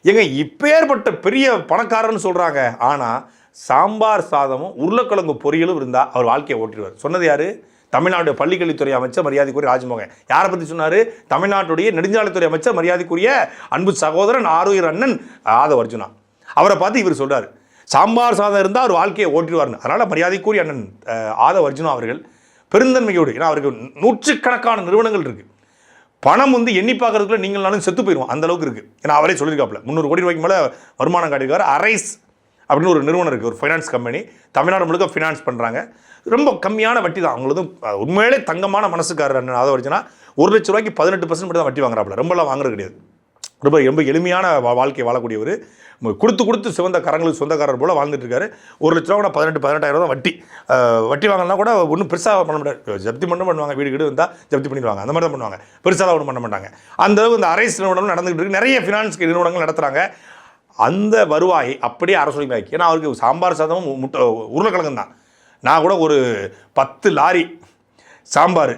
A: ஏங்க இப்பேற்பட்ட பெரிய பணக்காரன்னு சொல்கிறாங்க, ஆனால் சாம்பார் சாதமும் உருளைக்கிழங்கு பொரியலும் இருந்தால் அவர் வாழ்க்கையை ஓட்டிடுவார். சொன்னது யார்? தமிழ்நாடு பள்ளிக்கல்வித்துறை அமைச்சர் மரியாதைக்குரிய ராஜ்மோகன். யாரை பற்றி சொன்னார்? தமிழ்நாட்டுடைய நெடுஞ்சாலைத்துறை அமைச்சர் மரியாதைக்குரிய அன்பு சகோதரன் ஆரூர் அண்ணன் ஆதவ் அர்ஜுனா. அவரை பார்த்து இவர் சொல்கிறார், சாம்பார் சாதம் இருந்தால் அவர் வாழ்க்கையை ஓட்டிடுவார்னு. அதனால் மரியாதைக்குரிய அண்ணன் ஆதவ் அர்ஜுனா அவர்கள் பெருந்தன்மையோடு, ஏன்னா அவருக்கு 100கணக்கான நிறுவனங்கள் இருக்குது, பணம் வந்து எண்ணி பார்க்கறதுக்குள்ள நீங்கள் நானும் செத்து போயிடுவோம், அந்த அளவுக்கு இருக்குது. ஏன்னா அவரே சொல்லியிருக்காப்புல 300 கோடி ரூபாய்க்கு மேலே வருமானம் காட்டியிருக்காரு. அரைஸ் அப்படின்னு ஒரு நிறுவனம் இருக்குது, ஒரு ஃபைனான்ஸ் கம்பெனி, தமிழ்நாடு முழுக்க ஃபினான்ஸ் பண்ணுறாங்க. ரொம்ப கம்மியான வட்டி தான் அவங்களதும். உண்மையிலே தங்கமான மனசுக்காரர் அண்ணன் ஆதவ் அர்ஜுனா 1 லட்ச ரூபாய்க்கு 18% மட்டும் தான் வட்டி வாங்குறாப்புல, ரொம்பலாம் வாங்குறது கிடையாது. ரொம்ப ரொம்ப எளிமையான வாழ்க்கை வாழக்கூடியவர். கொடுத்து கொடுத்து சிவந்த கரங்களுக்கு சொந்தக்காரர் போல் வாழ்ந்துட்டு இருக்காரு. 1 லட்ச ரூபா கூட 18,000 தான் வட்டி. வட்டி வாங்கினா கூட ஒன்றும் பெருசாக பண்ண முடியாது. ஜப்தி மட்டும் பண்ணுவாங்க, வீடு வந்தால் ஜப்தி பண்ணிடுவாங்க, அந்த மாதிரி தான் பண்ணுவாங்க, பெருசாக ஒன்றும் பண்ண மாட்டாங்க. அந்த அளவுக்கு இந்த அரசு நிறுவனம் நடந்துகிட்டு இருக்கு. நிறைய ஃபினான்ஸ் நிறுவனங்கள் நடத்துகிறாங்க. அந்த வருவாய் அப்படியே அரசுரிமையாக்கி, ஏன்னா அவருக்கு சாம்பார் சாதமும் உருளைக்கிழங்கு தான். நான் கூட ஒரு 10 லாரி சாம்பார்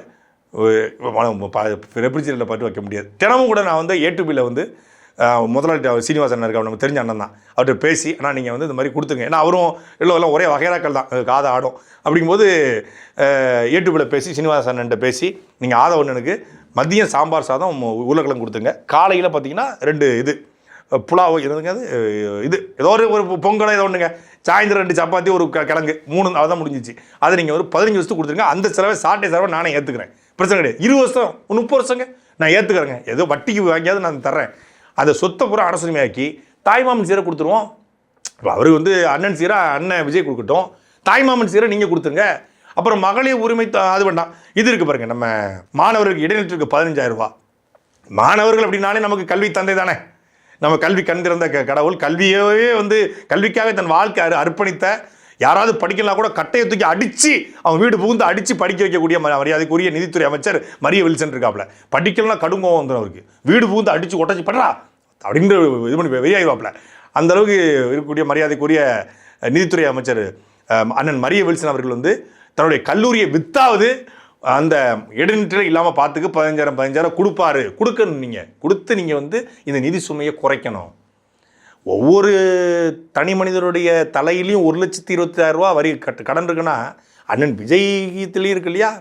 A: ரெஃப்ரிஜரேட்டரில் பார்த்து வைக்க முடியாது. தினமும் கூட நான் வந்து A2Bயில் வந்து முதலாளி சீனிவாசன் இருக்க நம்ம தெரிஞ்ச அண்ணன் தான், அவர்கிட்ட பேசி ஆனால் நீங்கள் வந்து இந்த மாதிரி கொடுத்துங்க, ஏன்னா அவரும் எல்லாம் ஒரே வகைராக்கள் தான், காதை ஆடும். அப்படிங்கும்போது A2Bயில் பேசி சீனிவாசன் அண்ணன்ட்ட பேசி நீங்கள் ஆதவண்ணனுக்கு மதியம் சாம்பார் சாதம் உருளைக்கிழங்கு கொடுத்துங்க, காலையில் பார்த்தீங்கன்னா 2 இது புலாவோ இருந்துங்க, அது இது ஏதோ ஒரு பொங்கலோ ஏதோ ஒன்றுங்க, சாயந்தரம் 2 சப்பாத்தி ஒரு கிழங்கு 3 அதான் முடிஞ்சிச்சு. அதை நீங்கள் ஒரு 15 வருஷத்துக்கு கொடுத்துருங்க. அந்த செலவை சாட்டை செலவை நானே ஏற்றுக்கிறேன், பிரச்சனை கிடையாது. 20 வருஷம் 30 வருஷங்க நான் ஏற்றுக்கிறேங்க, ஏதோ வட்டிக்கு வாங்கியாவது நான் தர்றேன். அந்த சொத்தை பூரா அரசுரிமையாக்கி தாய்மாமன் சீரை கொடுத்துருவோம். அவருக்கு வந்து அண்ணன் சீரை அண்ணன் விஜய் கொடுக்கட்டும், தாய்மாமன் சீரை நீங்கள் கொடுத்துருங்க. அப்புறம் மகளிர் உரிமை அது வேண்டாம். இது இருக்குது பாருங்கள், நம்ம மாணவர்களுக்கு இடைநிலைக்கு 15,000 ரூபா. மாணவர்கள் அப்படின்னாலே நமக்கு கல்வி தந்தை தானே, நம்ம கல்வி கண் திறந்த கடவுள். கல்வியவே வந்து கல்விக்காக தன் வாழ்க்கை அர்ப்பணித்த, யாராவது படிக்கலாம் கூட கட்டையை தூக்கி அடித்து அவன் வீடு புகுந்து அடித்து படிக்க வைக்கக்கூடிய மரியாதைக்குரிய நிதித்துறை அமைச்சர் மரிய வில்சன் இருக்காப்புல. படிக்கலாம் கடுங்கோவம் வந்துடும் அவருக்கு, வீடு புகுந்து அடித்து ஒட்டச்சி படுறா அப்படின்ற இது பண்ணி வெளியாகிவாப்புல. அந்த அளவுக்கு இருக்கக்கூடிய மரியாதைக்குரிய நிதித்துறை அமைச்சர் அண்ணன் மரிய வில்சன் அவர்கள் வந்து தன்னுடைய கல்லூரியை வித்தாவது அந்த இடைநிலை இல்லாமல் பார்த்துக்கு 15,000 கொடுப்பாரு. கொடுக்கணும், நீங்கள் கொடுத்து நீங்கள் வந்து இந்த நிதி சுமையை குறைக்கணும். ஒவ்வொரு தனி மனிதருடைய தலையிலையும் 1,26,000 ரூபா வரி கடன் இருக்குன்னா அண்ணன் விஜயத்துலேயும் இருக்கு இல்லையா?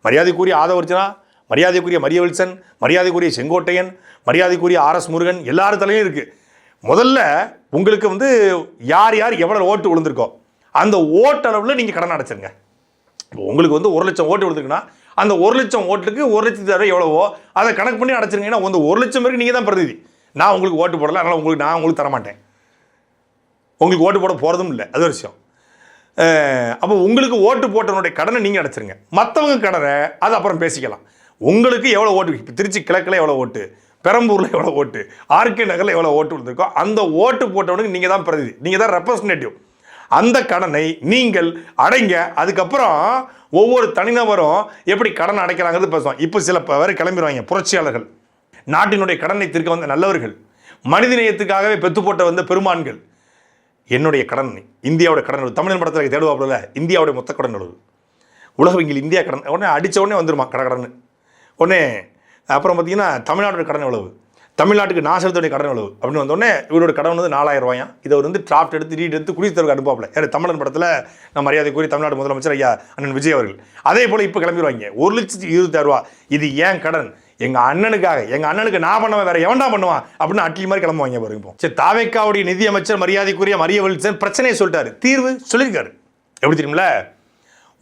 A: மரியாதைக்குரிய ஆதவர்ஜனா, மரியாதைக்குரிய மரிய வில்சன், மரியாதைக்குரிய செங்கோட்டையன், மரியாதைக்குரிய RS முருகன், எல்லார் தலையும் இருக்குது. முதல்ல உங்களுக்கு வந்து யார் யார் எவ்வளோ ஓட்டு விழுந்திருக்கோ அந்த ஓட்டளவில் நீங்கள் கடன் அடைச்சிருங்க. உங்களுக்கு வந்து 1 லட்சம் ஓட்டு விழுந்துருக்குன்னா அந்த 1 லட்சம் ஓட்டுக்கு 1,00,000 எவ்வளவோ அதை கணக்கு பண்ணி அடைச்சிருங்கன்னா அந்த 1 லட்சம் பேருக்கு நீங்கள் தான் பிரதிநிதி. நான் உங்களுக்கு ஓட்டு போடலை, அதனால் நான் உங்களுக்கு தரமாட்டேன், உங்களுக்கு ஓட்டு போட போகிறதும் இல்லை, அது ஒரு விஷயம். அப்போ உங்களுக்கு ஓட்டு போட்டவனுடைய கடனை நீங்கள் அடைச்சிருங்க. மற்றவங்க கடனை அது அப்புறம் பேசிக்கலாம். உங்களுக்கு எவ்வளோ ஓட்டு, இப்போ திருச்சி கிழக்கில் எவ்வளோ ஓட்டு, பெரம்பூரில் எவ்வளோ ஓட்டு, RK நகரில் எவ்வளோ ஓட்டு விழுந்திருக்கோ அந்த ஓட்டு போட்டவனுக்கு நீங்கள் தான் பிரதிநிதி, நீங்கள் தான் ரெப்ரசன்டேட்டிவ். அந்த கடனை நீங்கள் அடைங்க. அதுக்கப்புறம் ஒவ்வொரு தனிநபரும் எப்படி கடன் அடைக்கிறாங்கிறது பேசுவோம். இப்போ சில பேர் கிளம்பிடுவாங்க, புரட்சியாளர்கள், நாட்டினுடைய கடனை தீர்க்க வந்த நல்லவர்கள், மனிதநேயத்துக்காகவே பெத்து போட்ட வந்த பெருமான்கள். என்னுடைய கடன், இந்தியாவோட கடன், தமிழன் படத்தில் தேடுவாப்புல இந்தியாவுடைய மொத்த கடன் அளவு, உலக வங்கியில் இந்தியா கடன், உடனே அடித்த உடனே வந்துருமா கடன் உடனே. அப்புறம் பார்த்தீங்கன்னா தமிழ்நாட்டோட கடன் எவ்வளவு, தமிழ்நாட்டுக்கு நாசத்துடைய கடன் எவ்வளவு அப்படின்னு வந்தோடனே இவரோட கடன் வந்து 4,000 ரூபாயாம். இதை வந்து டிராஃப்ட் எடுத்து ரீட் எடுத்து குடித்தவருக்கு அனுப்பாப்புல. யார்? தமிழன் படத்தில் நம்ம மரியாதைக்குரிய தமிழ்நாடு முதலமைச்சர் ஐயா அண்ணன் விஜய் அவர்கள். அதே போல் இப்போ கிளம்பிடுவாங்க 1,26,000 ரூபா, இது ஏன் கடன், எங்கள் அண்ணனுக்காக, எங்கள் அண்ணனுக்கு நான் பண்ணுவேன், வேற எவன்டா பண்ணுவான் அப்படின்னு அட்லி மாதிரி கிளம்புவாங்க பாருங்க. இப்போ சரி, தாவேக்காவுடைய நிதி அமைச்சர் மரியாதைக்குரிய மரிய வில்சன் பிரச்சனையை சொல்லிட்டாரு, தீர்வு சொல்லியிருக்காரு. எப்படி தெரியுமில்ல?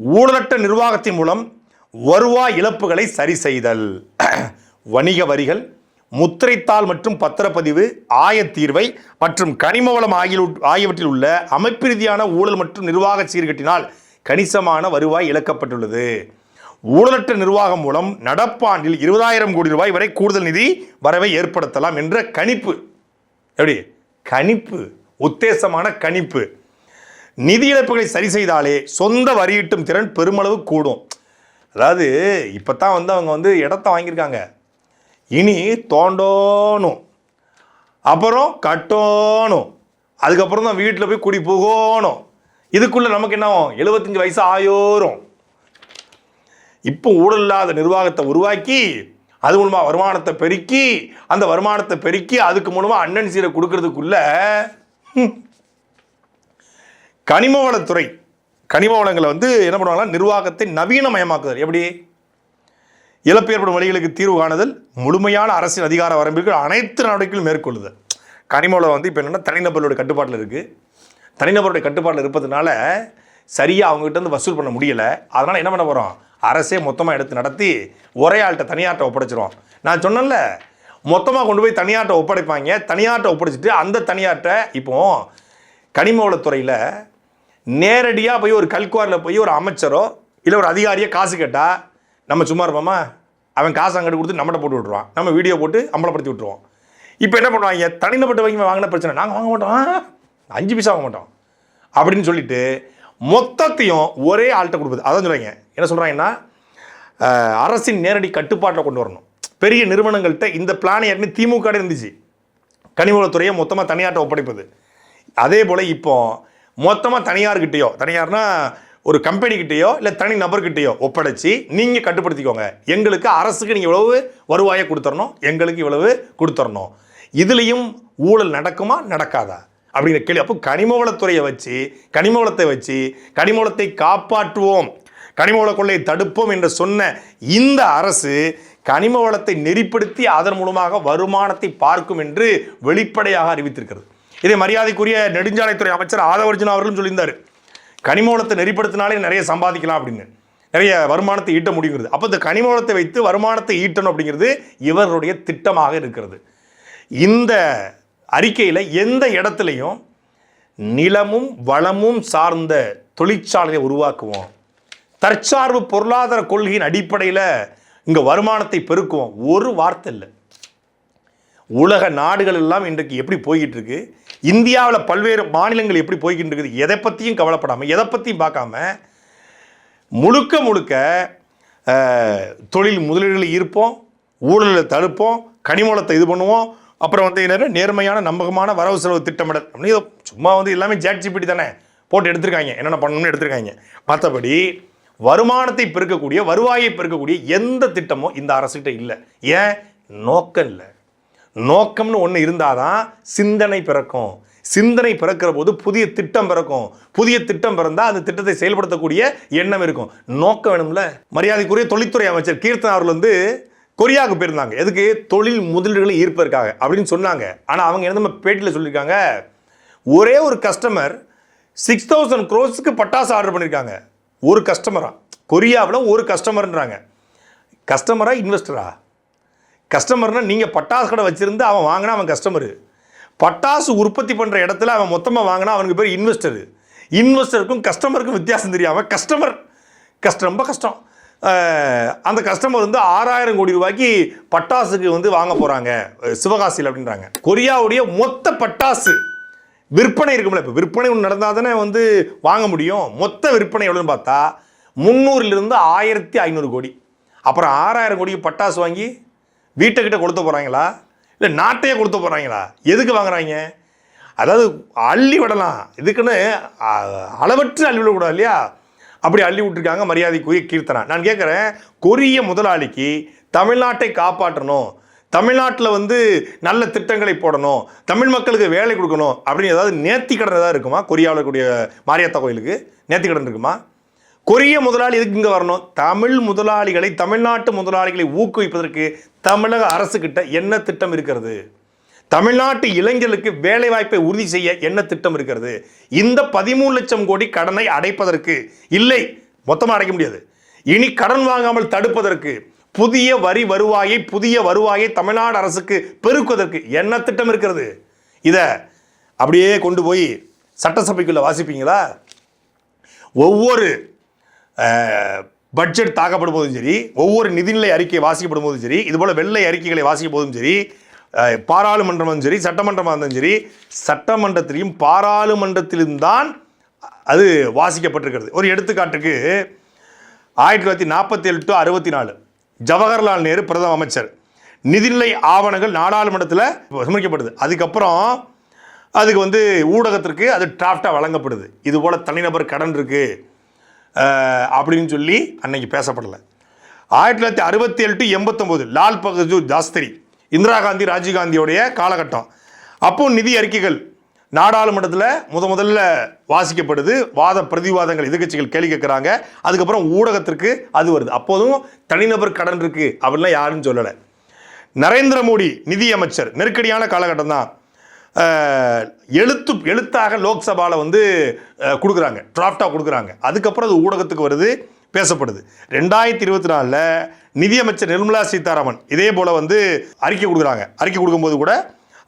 A: ஊழலற்ற நிர்வாகத்தின் மூலம் வருவாய் இழப்புகளை சரி செய்தல், வணிக வரிகள், முத்திரைத்தாள் மற்றும் பத்திரப்பதிவு, ஆயத்தீர்வை மற்றும் கனிம வளம் ஆகியவற்றில் உள்ள அமைப்பு ரீதியான ஊழல் மற்றும் நிர்வாக சீர்கட்டினால் கணிசமான வருவாய் இழக்கப்பட்டுள்ளது. ஊழலற்ற நிர்வாகம் மூலம் நடப்பாண்டில் 20,000 கோடி ரூபாய் வரை கூடுதல் நிதி வரவை ஏற்படுத்தலாம் என்ற கணிப்பு. எப்படி கணிப்பு? உத்தேசமான கணிப்பு. நிதி இழப்புகளை சரி செய்தாலே சொந்த வரியீட்டும் திறன் பெருமளவு கூடும். அதாவது இப்போ தான் வந்து அவங்க வந்து இடத்த வாங்கியிருக்காங்க, இனி தோண்டணும், அப்புறம் கட்டணும், அதுக்கப்புறம் தான் வீட்டில் போய் குடி போகணும். இதுக்குள்ளே நமக்கு என்ன ஆகும்? 75 வயசு ஆயோரும். இப்போ ஊழல் இல்லாத நிர்வாகத்தை உருவாக்கி அது மூலமாக வருமானத்தை பெருக்கி, அந்த வருமானத்தை பெருக்கி அதுக்கு மூலமாக அண்ணன் சீரை கொடுக்கறதுக்குள்ள கனிம வளத்துறை, கனிம வளங்களை வந்து என்ன பண்ணுவாங்கன்னா நிர்வாகத்தை நவீனமயமாக்குதல். எப்படி? இழப்பு ஏற்படும் வழிகளுக்கு தீர்வு காணுதல், முழுமையான அரசின் அதிகார வரம்பிற்கு அனைத்து நடவடிக்கைகளும் மேற்கொள்ளுதல். கனிம வளம் வந்து இப்போ என்னென்னா தனிநபர்களுடைய கட்டுப்பாட்டில் இருக்குது. தனிநபருடைய கட்டுப்பாட்டில் இருப்பதுனால சரியாக அவங்ககிட்ட வந்து வசூல் பண்ண முடியலை. அதனால் என்ன பண்ண போகிறோம்? அரசே மொத்தமாக எடுத்து நடத்தி ஒரே ஆள்கிட்ட தனியார்ட்ட ஒப்படைச்சிரும். நான் சொன்னேன்ல, மொத்தமாக கொண்டு போய் தனியார்ட்ட ஒப்படைப்பாங்க. தனியார்ட்ட ஒப்படைச்சிட்டு அந்த தனியார்ட்ட இப்போது கனிம வளத்துறையில் நேரடியாக போய் ஒரு கல்குவாரில் போய் ஒரு அமைச்சரோ இல்லை ஒரு அதிகாரியை காசு கேட்டால் நம்ம சும்மா இருப்போமா? அவன் காசு அங்கிட்டு கொடுத்து நம்மகிட்ட போட்டு விட்ருவான், நம்ம வீடியோ போட்டு அம்பலப்படுத்தி விட்ருவோம். இப்போ என்ன பண்ணுவாங்க, தனிநபர் வங்கி வாங்கின பிரச்சனை, நாங்கள் வாங்க மாட்டோம், 5 பைசா வாங்க மாட்டோம் அப்படின்னு சொல்லிட்டு மொத்தத்தையும் ஒரே ஆள்கிட்ட கொடுப்பது. அதான் சொல்கிறாங்க, என்ன சொல்கிறாங்கன்னா அரசின் நேரடி கட்டுப்பாட்டில் கொண்டு வரணும். பெரிய நிறுவனங்கள்கிட்ட இந்த பிளான் ஏற்கனவே திமுக இருந்துச்சு, கனிமவளத்துறையை மொத்தமாக தனியார்ட்ட ஒப்படைப்பது. அதே போல் இப்போ மொத்தமாக தனியார்கிட்டையோ, தனியார்னா ஒரு கம்பெனிக்கிட்டேயோ இல்லை தனி நபர்கிட்டையோ ஒப்படைச்சி நீங்கள் கட்டுப்படுத்திக்கோங்க, எங்களுக்கு அரசுக்கு நீங்கள் இவ்வளவு வருவாயை கொடுத்துடணும், எங்களுக்கு இவ்வளவு கொடுத்துடணும். இதுலேயும் ஊழல் நடக்குமா நடக்காதா அப்படிங்கிற கேள்வி. அப்போ கனிமவளத்துறையை வச்சு, கனிமவளத்தை வச்சு கனிமவளத்தை காப்பாற்றுவோம், கனிமவள கொள்ளையை தடுப்போம் என்று சொன்ன இந்த அரசு கனிமவளத்தை நெறிப்படுத்தி அதன் மூலமாக வருமானத்தை பார்க்கும் என்று வெளிப்படையாக அறிவித்திருக்கிறது. இதை மரியாதைக்குரிய நெடுஞ்சாலைத்துறை அமைச்சர் ஆதவர்ஜுனா அவர்களும் சொல்லியிருந்தார், கனிமவளத்தை நெறிப்படுத்தினாலே நிறைய சம்பாதிக்கலாம் அப்படின்னு, நிறைய வருமானத்தை ஈட்ட முடியுங்கிறது. அப்போ இந்த கனிமவளத்தை வைத்து வருமானத்தை ஈட்டணும் அப்படிங்கிறது இவருடைய திட்டமாக இருக்கிறது. இந்த அறிக்கையில் எந்த இடத்துலையும் நிலமும் வளமும் சார்ந்த தொழிற்சாலையை உருவாக்குவோம், தற்சார்பு பொருளாதார கொள்கையின் அடிப்படையில் இங்கே வருமானத்தை பெருக்குவோம், ஒரு வார்த்தை இல்லை. உலக நாடுகள் எல்லாம் இன்றைக்கு எப்படி போய்கிட்டு இருக்கு, இந்தியாவில் பல்வேறு மாநிலங்கள் எப்படி போய்கிட்டு இருக்குது, எதை பற்றியும் கவலைப்படாமல், எதை பற்றியும் பார்க்காம முழுக்க முழுக்க தொழில் முதலீடுகளை ஈர்ப்போம், ஊழலை தடுப்போம், கனிமவளத்தை இது பண்ணுவோம், அப்புறம் வந்து நேர்மையான நம்பகமான வரவு செலவு திட்டமிடல் அப்படின்னு சும்மா வந்து எல்லாமே ChatGPT தானே போட்டு எடுத்திருக்காங்க, என்னென்ன பண்ணணும்னு எடுத்திருக்காங்க. மற்றபடி வருமானத்தை பெருக்கக்கூடிய, வருவாயை பெருக்கக்கூடிய எந்த திட்டமும் இந்த அரசுகிட்ட இல்லை. ஏன்? நோக்கம் இல்லை. நோக்கம்னு ஒன்று இருந்தால் தான் சிந்தனை பிறக்கும். சிந்தனை பிறக்கிற போது புதிய திட்டம் பிறக்கும். புதிய திட்டம் பிறந்தால் அந்த திட்டத்தை செயல்படுத்தக்கூடிய எண்ணம் இருக்கும். நோக்கம் வேணும்ல. மரியாதைக்குரிய தொழில்துறை அமைச்சர் கீர்த்தனா அவர்கள் வந்து கொரியாவுக்கு போயிருந்தாங்க. எதுக்கு? தொழில் முதலீடுகளை ஈர்ப்பதற்காக அப்படின்னு சொன்னாங்க. ஆனால் அவங்க என்ன பேட்டியில் சொல்லியிருக்காங்க, ஒரே ஒரு கஸ்டமர் 6000 crores பட்டாசு ஆர்டர் பண்ணியிருக்காங்க. ஒரு கஸ்டமரா? கொரியாவில் ஒரு கஸ்டமர்ன்றாங்க. கஸ்டமரா இன்வெஸ்டரா? கஸ்டமர்னா நீங்கள் பட்டாசு கடை வச்சுருந்து அவன் வாங்கினா அவன் கஸ்டமரு. பட்டாசு உற்பத்தி பண்ணுற இடத்துல அவன் மொத்தமாக வாங்கினா அவனுக்கு பேர் இன்வெஸ்டரு. இன்வெஸ்டருக்கும் கஸ்டமருக்கும் வித்தியாசம் தெரியாமல் கஸ்டமர் ரொம்ப கஷ்டம். அந்த கஸ்டமர் வந்து 6000 கோடி ரூபாய்க்கு பட்டாசுக்கு வந்து வாங்க போகிறாங்க சிவகாசியில் அப்படின்றாங்க. கொரியாவுடைய மொத்த பட்டாசு விற்பனை இருக்கும்ல, இப்போ விற்பனை ஒன்று நடந்தால் தானே வந்து வாங்க முடியும். மொத்த விற்பனை எவ்வளோன்னு பார்த்தா 300 to 1500 கோடி. அப்புறம் 6000 கோடிக்கு பட்டாசு வாங்கி வீட்டுக்கிட்ட கொடுத்து போகிறாங்களா, இல்லை நாட்டையே கொடுத்து போகிறாங்களா? எதுக்கு வாங்குறாங்க? அதாவது அள்ளி விடலாம், இதுக்குன்னு அளவற்று அள்ளி விடக்கூடாது இல்லையா? அப்படி அள்ளி விட்டுருக்காங்க மரியாதைக்குரிய கீர்த்தனா. நான் கேட்குறேன், கொரிய முதலாளிக்கு தமிழ்நாட்டை காப்பாற்றணும், தமிழ்நாட்டில் வந்து நல்ல திட்டங்களை போடணும், தமிழ் மக்களுக்கு வேலை கொடுக்கணும் அப்படின்னு ஏதாவது நேர்த்திக்கடன் ஏதாவது இருக்குமா? கொரியாவில் கூடிய மாரியாத்தா கோயிலுக்கு நேர்த்திக்கடன் இருக்குமா? கொரிய முதலாளி எதுக்கு இங்கே வரணும்? தமிழ் முதலாளிகளை, தமிழ்நாட்டு முதலாளிகளை ஊக்குவிப்பதற்கு தமிழக அரசுக்கிட்ட என்ன திட்டம் இருக்கிறது? தமிழ்நாட்டு இளைஞர்களுக்கு வேலை வாய்ப்பை உறுதி செய்ய என்ன திட்டம் இருக்கிறது? இந்த 13 லட்சம் கோடி கடனை அடைப்பதற்கு, இல்லை மொத்தமாக அடைக்க முடியாது, இனி கடன் வாங்காமல் தடுப்பதற்கு, புதிய வருவாயை தமிழ்நாடு அரசுக்கு பெருக்குவதற்கு என்ன திட்டம் இருக்கிறது? இதை அப்படியே கொண்டு போய் சட்டசபைக்குள்ள வாசிப்பீங்களா? ஒவ்வொரு பட்ஜெட் தாக்கப்படும் போதும் சரி, ஒவ்வொரு நிதிநிலை அறிக்கை வாசிக்கப்படும் போதும் சரி, இதுபோல் வெள்ளை அறிக்கைகளை வாசிக்கும் போதும் சரி, பாராளுமன்றமும் சரி, சட்டமன்றமாக இருந்தாலும் சரி, சட்டமன்றத்திலையும் பாராளுமன்றத்திலும் தான் அது வாசிக்கப்பட்டிருக்கிறது. ஒரு எடுத்துக்காட்டுக்கு 1947 to 64 ஜவஹர்லால் நேரு பிரதம அமைச்சர், நிதிநிலை ஆவணங்கள் நாடாளுமன்றத்தில் சமர்ப்பிக்கப்படுது. அதுக்கப்புறம் அதுக்கு வந்து ஊடகத்திற்கு அது டிராஃப்டாக வழங்கப்படுது. இதுபோல் தனிநபர் கடன் இருக்குது அப்படின்னு சொல்லி அன்னைக்கு பேசப்படலை. 1967 to 89 லால் பகதூர் சாஸ்திரி, இந்திரா காந்தி, ராஜீவ்காந்தியோடைய காலகட்டம். அப்போ நிதி அறிக்கைகள் நாடாளுமன்றத்தில் முதல்ல வாசிக்கப்படுது, வாத பிரதிவாதங்கள் எதிர்க்கட்சிகள் கேள்வி கேட்குறாங்க, அதுக்கப்புறம் ஊடகத்திற்கு அது வருது. அப்போதும் தனிநபர் கடன் இருக்குது அப்படின்லாம் யாரும் சொல்லலை. நரேந்திர மோடி நிதி அமைச்சர், நெருக்கடியான காலகட்டம் தான், எழுத்தாக லோக்சபாவில் வந்து கொடுக்குறாங்க, டிராஃப்டாக கொடுக்குறாங்க. அதுக்கப்புறம் அது ஊடகத்துக்கு வருது, பேசப்படுது. 2024 நிதியமைச்சர் நிர்மலா சீதாராமன் இதே போல் வந்து அறிக்கை கொடுக்குறாங்க. அறிக்கை கொடுக்கும்போது கூட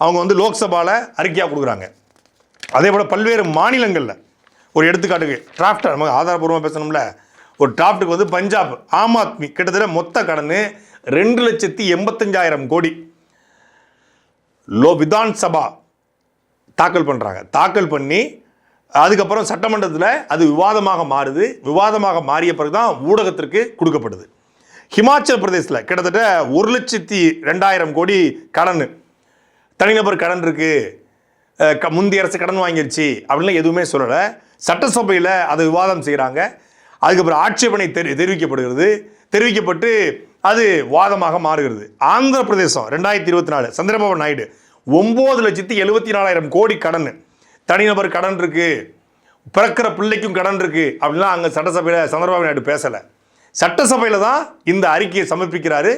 A: அவங்க வந்து லோக்சபாவில் அறிக்கையாக கொடுக்குறாங்க. அதே போல் பல்வேறு மாநிலங்களில், ஒரு எடுத்துக்காட்டுக்கு டிராஃப்டாக நமக்கு ஆதாரபூர்வமாக பேசணும்ல, ஒரு டிராஃப்ட்டுக்கு வந்து பஞ்சாப் ஆம் ஆத்மி கிட்டத்தட்ட மொத்த கடன் 2,85,000 கோடி. விதான் சபா தாக்கல் பண்ணுறாங்க. தாக்கல் பண்ணி அதுக்கப்புறம் சட்டமன்றத்தில் அது விவாதமாக மாறுது. விவாதமாக மாறிய பிறகு தான் ஊடகத்திற்கு கொடுக்கப்படுது. ஹிமாச்சல் பிரதேசத்தில் கிட்டத்தட்ட 1,02,000 கோடி கடன், தனிநபர் கடன் இருக்குது, முந்தைய அரசு கடன் வாங்கிருச்சு அப்படின்லாம் எதுவுமே சொல்லலை. சட்டசபையில் அதை விவாதம் செய்கிறாங்க. அதுக்கப்புறம் ஆட்சேபனை தெரிவிக்கப்படுகிறது. தெரிவிக்கப்பட்டு அது வாதமாக மாறுகிறது. ஆந்திர பிரதேசம் 2024 சந்திரபாபு நாயுடு 9,74,000 கோடி கடன், தனிநபர் கடன் இருக்கு, பிறக்கிற பிள்ளைக்கும் கடன் இருக்கு அப்படின்லாம் அங்கே சட்டசபையில் சந்திரபாபு நாயுடு பேசலை. சட்டசபையில் தான் இந்த அறிக்கையை சமர்ப்பிக்கிறாரு.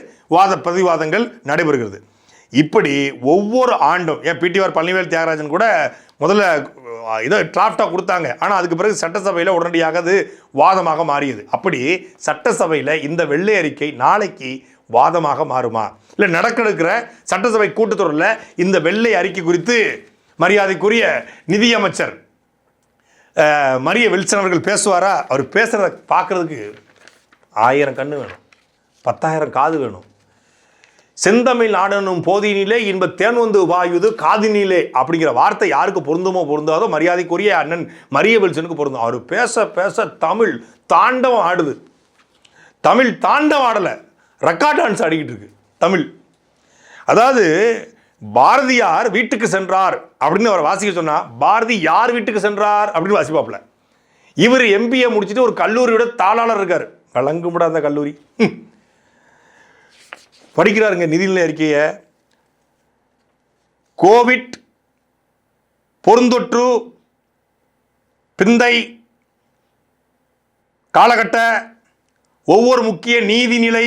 A: பிரதிவாதங்கள் நடைபெறுகிறது. இப்படி ஒவ்வொரு ஆண்டும் ஏன் பிடிஆர் பழனிவேல் தியாகராஜன் கூட முதல்ல இதை டிராஃப்டாக கொடுத்தாங்க. ஆனால் அதுக்கு பிறகு சட்டசபையில் உடனடியாக அது வாதமாக மாறியது. அப்படி சட்டசபையில் இந்த வெள்ளை அறிக்கை நாளைக்கு வாதமாக மாறுமா, இல்லை நடக்கிற சட்டசபை கூட்டத்தொடரில் இந்த வெள்ளை அறிக்கை குறித்து மரியாதைக்குரிய நிதியமைச்சர் மரிய வில்சன் அவர்கள் பேசுவாரா? அவர் பேசுகிறத பார்க்குறதுக்கு 1000 கண்ணு வேணும், 10,000 காது வேணும். செந்தமிழ் நாடனும் போதினிலே இன்ப தேன் வந்து வாயுது காதினிலே அப்படிங்கிற வார்த்தை யாருக்கு பொருந்துமோ பொருந்தாதோ மரியாதைக்குரிய அண்ணன் மரிய வில்சனுக்கு பொருந்தும். அவர் பேச பேச தமிழ் தாண்டவம் ஆடுது. தமிழ் தாண்டவம் ஆடலை, ரெக்கார்ட் டான்ஸ் ஆடிக்கிட்டு இருக்கு தமிழ். அதாவது பாரதியார் வீட்டுக்கு சென்றார் அப்படின்னு அவர் வாசிக்க சொன்னா, பாரதி யார் வீட்டுக்கு சென்றார் அப்படின்னு வாசிப்பாப்ல. இவர் MBA முடிச்சுட்டு ஒரு கல்லூரியோட தாளாளர் இருக்கார். வழங்கும்டா அந்த கல்லூரி படிக்கிறாருங்க நிதிநிலை அறிக்கையை. கோவிட் பொருந்தொற்று பிந்தை காலகட்ட ஒவ்வொரு முக்கிய நீதிநிலை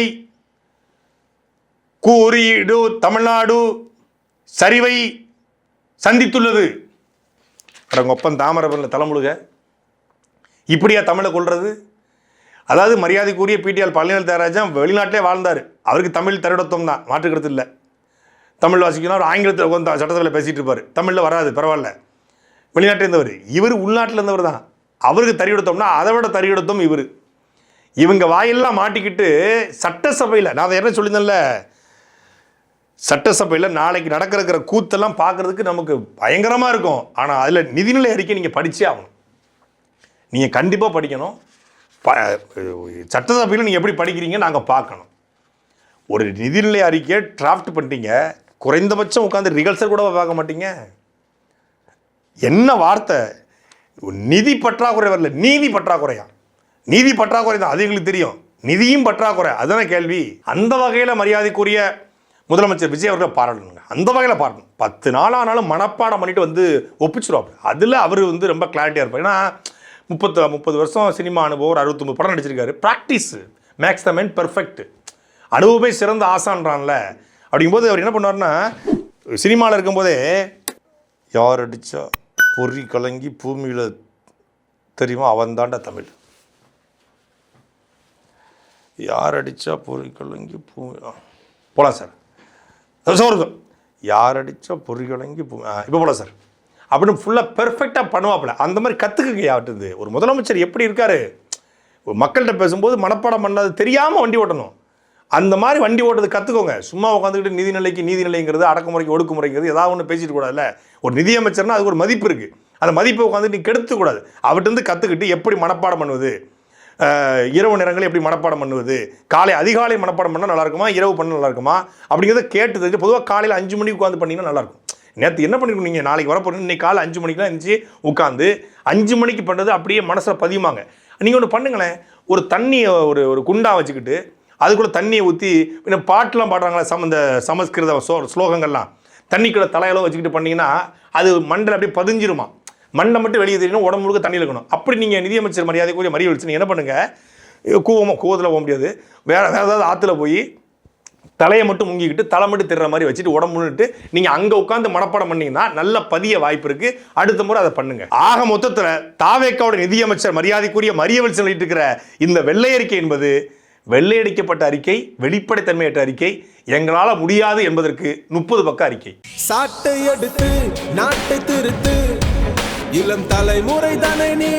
A: குறியீடு தமிழ்நாடு சரிவை சந்தித்துள்ளது. ஒப்பம் தாமரபரண தலைமுழுக இப்படியா தமிழை கொள்றது? அதாவது மரியாதைக்குரிய பிடிஆர் பழனிவேல் தியாகராஜன் வெளிநாட்டிலே வாழ்ந்தார். அவருக்கு தமிழ் தரிடத்துவம் தான், மாற்றுக்கிறது இல்லை. தமிழ் வாசிக்கணும், அவர் ஆங்கிலத்தில் உட்காந்து சட்டத்தில் பேசிகிட்டு இருப்பார். தமிழில் வராது, பரவாயில்ல. வெளிநாட்டில் இருந்தவர், இவர் உள்நாட்டில் இருந்தவர் தான். அவருக்கு தரிடத்தோம்னா அதை விட தரிடத்துவம் இவர். இவங்க வாயெல்லாம் மாட்டிக்கிட்டு சட்டசபையில், நான் அதை என்ன சொல்லியிருந்தேன்ல, சட்டசபையில் நாளைக்கு நடக்கிற கூத்தெல்லாம் பார்க்குறதுக்கு நமக்கு பயங்கரமாக இருக்கும். ஆனால் அதில் நிதிநிலை அறிக்கை நீங்கள் படித்தே ஆகணும். நீங்கள் கண்டிப்பாக படிக்கணும். சட்டசபையில் நீங்கள் எப்படி படிக்கிறீங்க நாங்கள் பார்க்கணும். ஒரு நிதிநிலை அறிக்கையை டிராஃப்ட் பண்ணிட்டீங்க, குறைந்தபட்சம் உட்காந்து ரிகல்சல் கூட பார்க்க மாட்டீங்க. என்ன வார்த்தை, நிதி பற்றாக்குறை வரல, நீதி பற்றாக்குறையா? நீதி பற்றாக்குறை தான், அது எங்களுக்கு தெரியும். நிதியும் பற்றாக்குறை, அதுதானே கேள்வி. அந்த வகையில் மரியாதைக்குரிய முதலமைச்சர் விஜய் அவர்களை பாராட்டணுங்க. அந்த வகையில் பாராட்டணும். 10 நாள் ஆனாலும் மனப்பாடம் பண்ணிட்டு வந்து ஒப்பிச்சிருவாங்க. அதில் அவர் வந்து ரொம்ப கிளாரிட்டியாக இருப்பார். ஏன்னா 30 வருஷம் சினிமா அனுபவம், ஒரு 69 படம் நடிச்சிருக்காரு. Practice makes the man perfect. அனுபவமே சிறந்த ஆசான்றான்ல. அப்படிங்கும்போது அவர் என்ன பண்ணுவார்னா, சினிமாவில் இருக்கும்போதே யார் அடித்தா பொறி கலங்கி பூமியில் தெரியுமா அவன் தாண்டா தமிழ், யார் அடித்தா பொறி கலங்கி பூமி போகலாம் சார், சோறு யார் அடித்தா பொறி கலங்கி இப்போ போகலாம் சார் அப்படின்னு ஃபுல்லாக பெர்ஃபெக்டாக பண்ணுவாப்பில்ல. அந்த மாதிரி கற்றுக்குங்க யார்ட்டுது. ஒரு முதலமைச்சர் எப்படி இருக்கார், மக்கள்கிட்ட பேசும்போது மனப்பாடம் பண்ணாது தெரியாமல் வண்டி ஓட்டணும். அந்த மாதிரி வண்டி ஓட்டுறது கற்றுக்கோங்க. சும்மா உட்காந்துக்கிட்டு நீதிநிலைங்கிறது அடக்குமுறைக்கு ஒடுக்குமுறைங்கிறது ஏதாவது ஒன்று பேசிட்டு கூடாதுல்ல. ஒரு நிதியமைச்சர்னா அதுக்கு ஒரு மதிப்பு இருக்குது. அந்த மதிப்பை உட்காந்துட்டு நீ கெடுத்துக்கூடாது. அவர்கிட்ட கற்றுக்கிட்டு எப்படி மனப்பாடம் பண்ணுவது, இரவு நேரங்களில் எப்படி மனப்பாடம் பண்ணுவது, அதிகாலை மனப்பாடம் பண்ணால் நல்லாயிருக்குமா, இரவு பண்ணால் நல்லாயிருக்குமா அப்படிங்கிறத கேட்டு தெரிஞ்சு. பொதுவாக காலையில் 5 மணிக்கு உட்காந்து பண்ணிங்கன்னா நல்லாயிருக்கும். நேற்று என்ன பண்ணிருக்கணும், நீங்கள் நாளைக்கு வரப்போறீங்க, இன்றைக்கி காலை 5 மணிக்கெலாம் இருந்துச்சு உட்காந்து 5 மணிக்கு பண்ணுறது அப்படியே மனசில் பதியுமாங்க. நீங்கள் ஒன்று பண்ணுங்களேன், ஒரு தண்ணியை ஒரு குண்டா வச்சுக்கிட்டு அதுக்குள்ளே தண்ணியை ஊற்றி, இன்னும் பாட்டெலாம் பாடுறாங்களா இந்த சமஸ்கிருத ஸ்லோகங்கள்லாம், தண்ணிக்குள்ள தலையளவு வச்சுக்கிட்டு பண்ணிங்கன்னா அது மண்டல அப்படியே பதிஞ்சிருமா. மண்டை மட்டும் வெளியே தெரியணும், உடம்பு முழுக்க தண்ணி இருக்கணும். அப்படி நீங்கள் நிதியமைச்சர் மரியாதைக்குரிய மரிய வில்சன் என்ன பண்ணுங்கள், கூவத்தில் போக முடியாது, வேறு ஏதாவது ஆற்றுல போய் தலையை மட்டும் முங்கிக்கிட்டு தலை மட்டும் திடுற மாதிரி வச்சுட்டு உடம்பு முன்னிட்டு நீங்கள் அங்கே உட்காந்து மனப்பாடம் பண்ணிங்கன்னா நல்ல பதிய வாய்ப்பு இருக்குது. அடுத்த முறை அதை பண்ணுங்கள். ஆக மொத்தத்தில் தாவேக்காவோட நிதியமைச்சர் மரியாதைக்குரிய மரிய வில்சன் இருக்கிற இந்த வெள்ளை அறிக்கை என்பது வெள்ளையடிக்கப்பட்ட அறிக்கை, வெளிப்படைத்தன்மையற்ற அறிக்கை, எங்களால் முடியாது என்பதற்கு 30 பக்க அறிக்கை.
C: சாட்டை எடுத்து நாட்டை திருத்து, இளம் தலைமுறை தானே நீ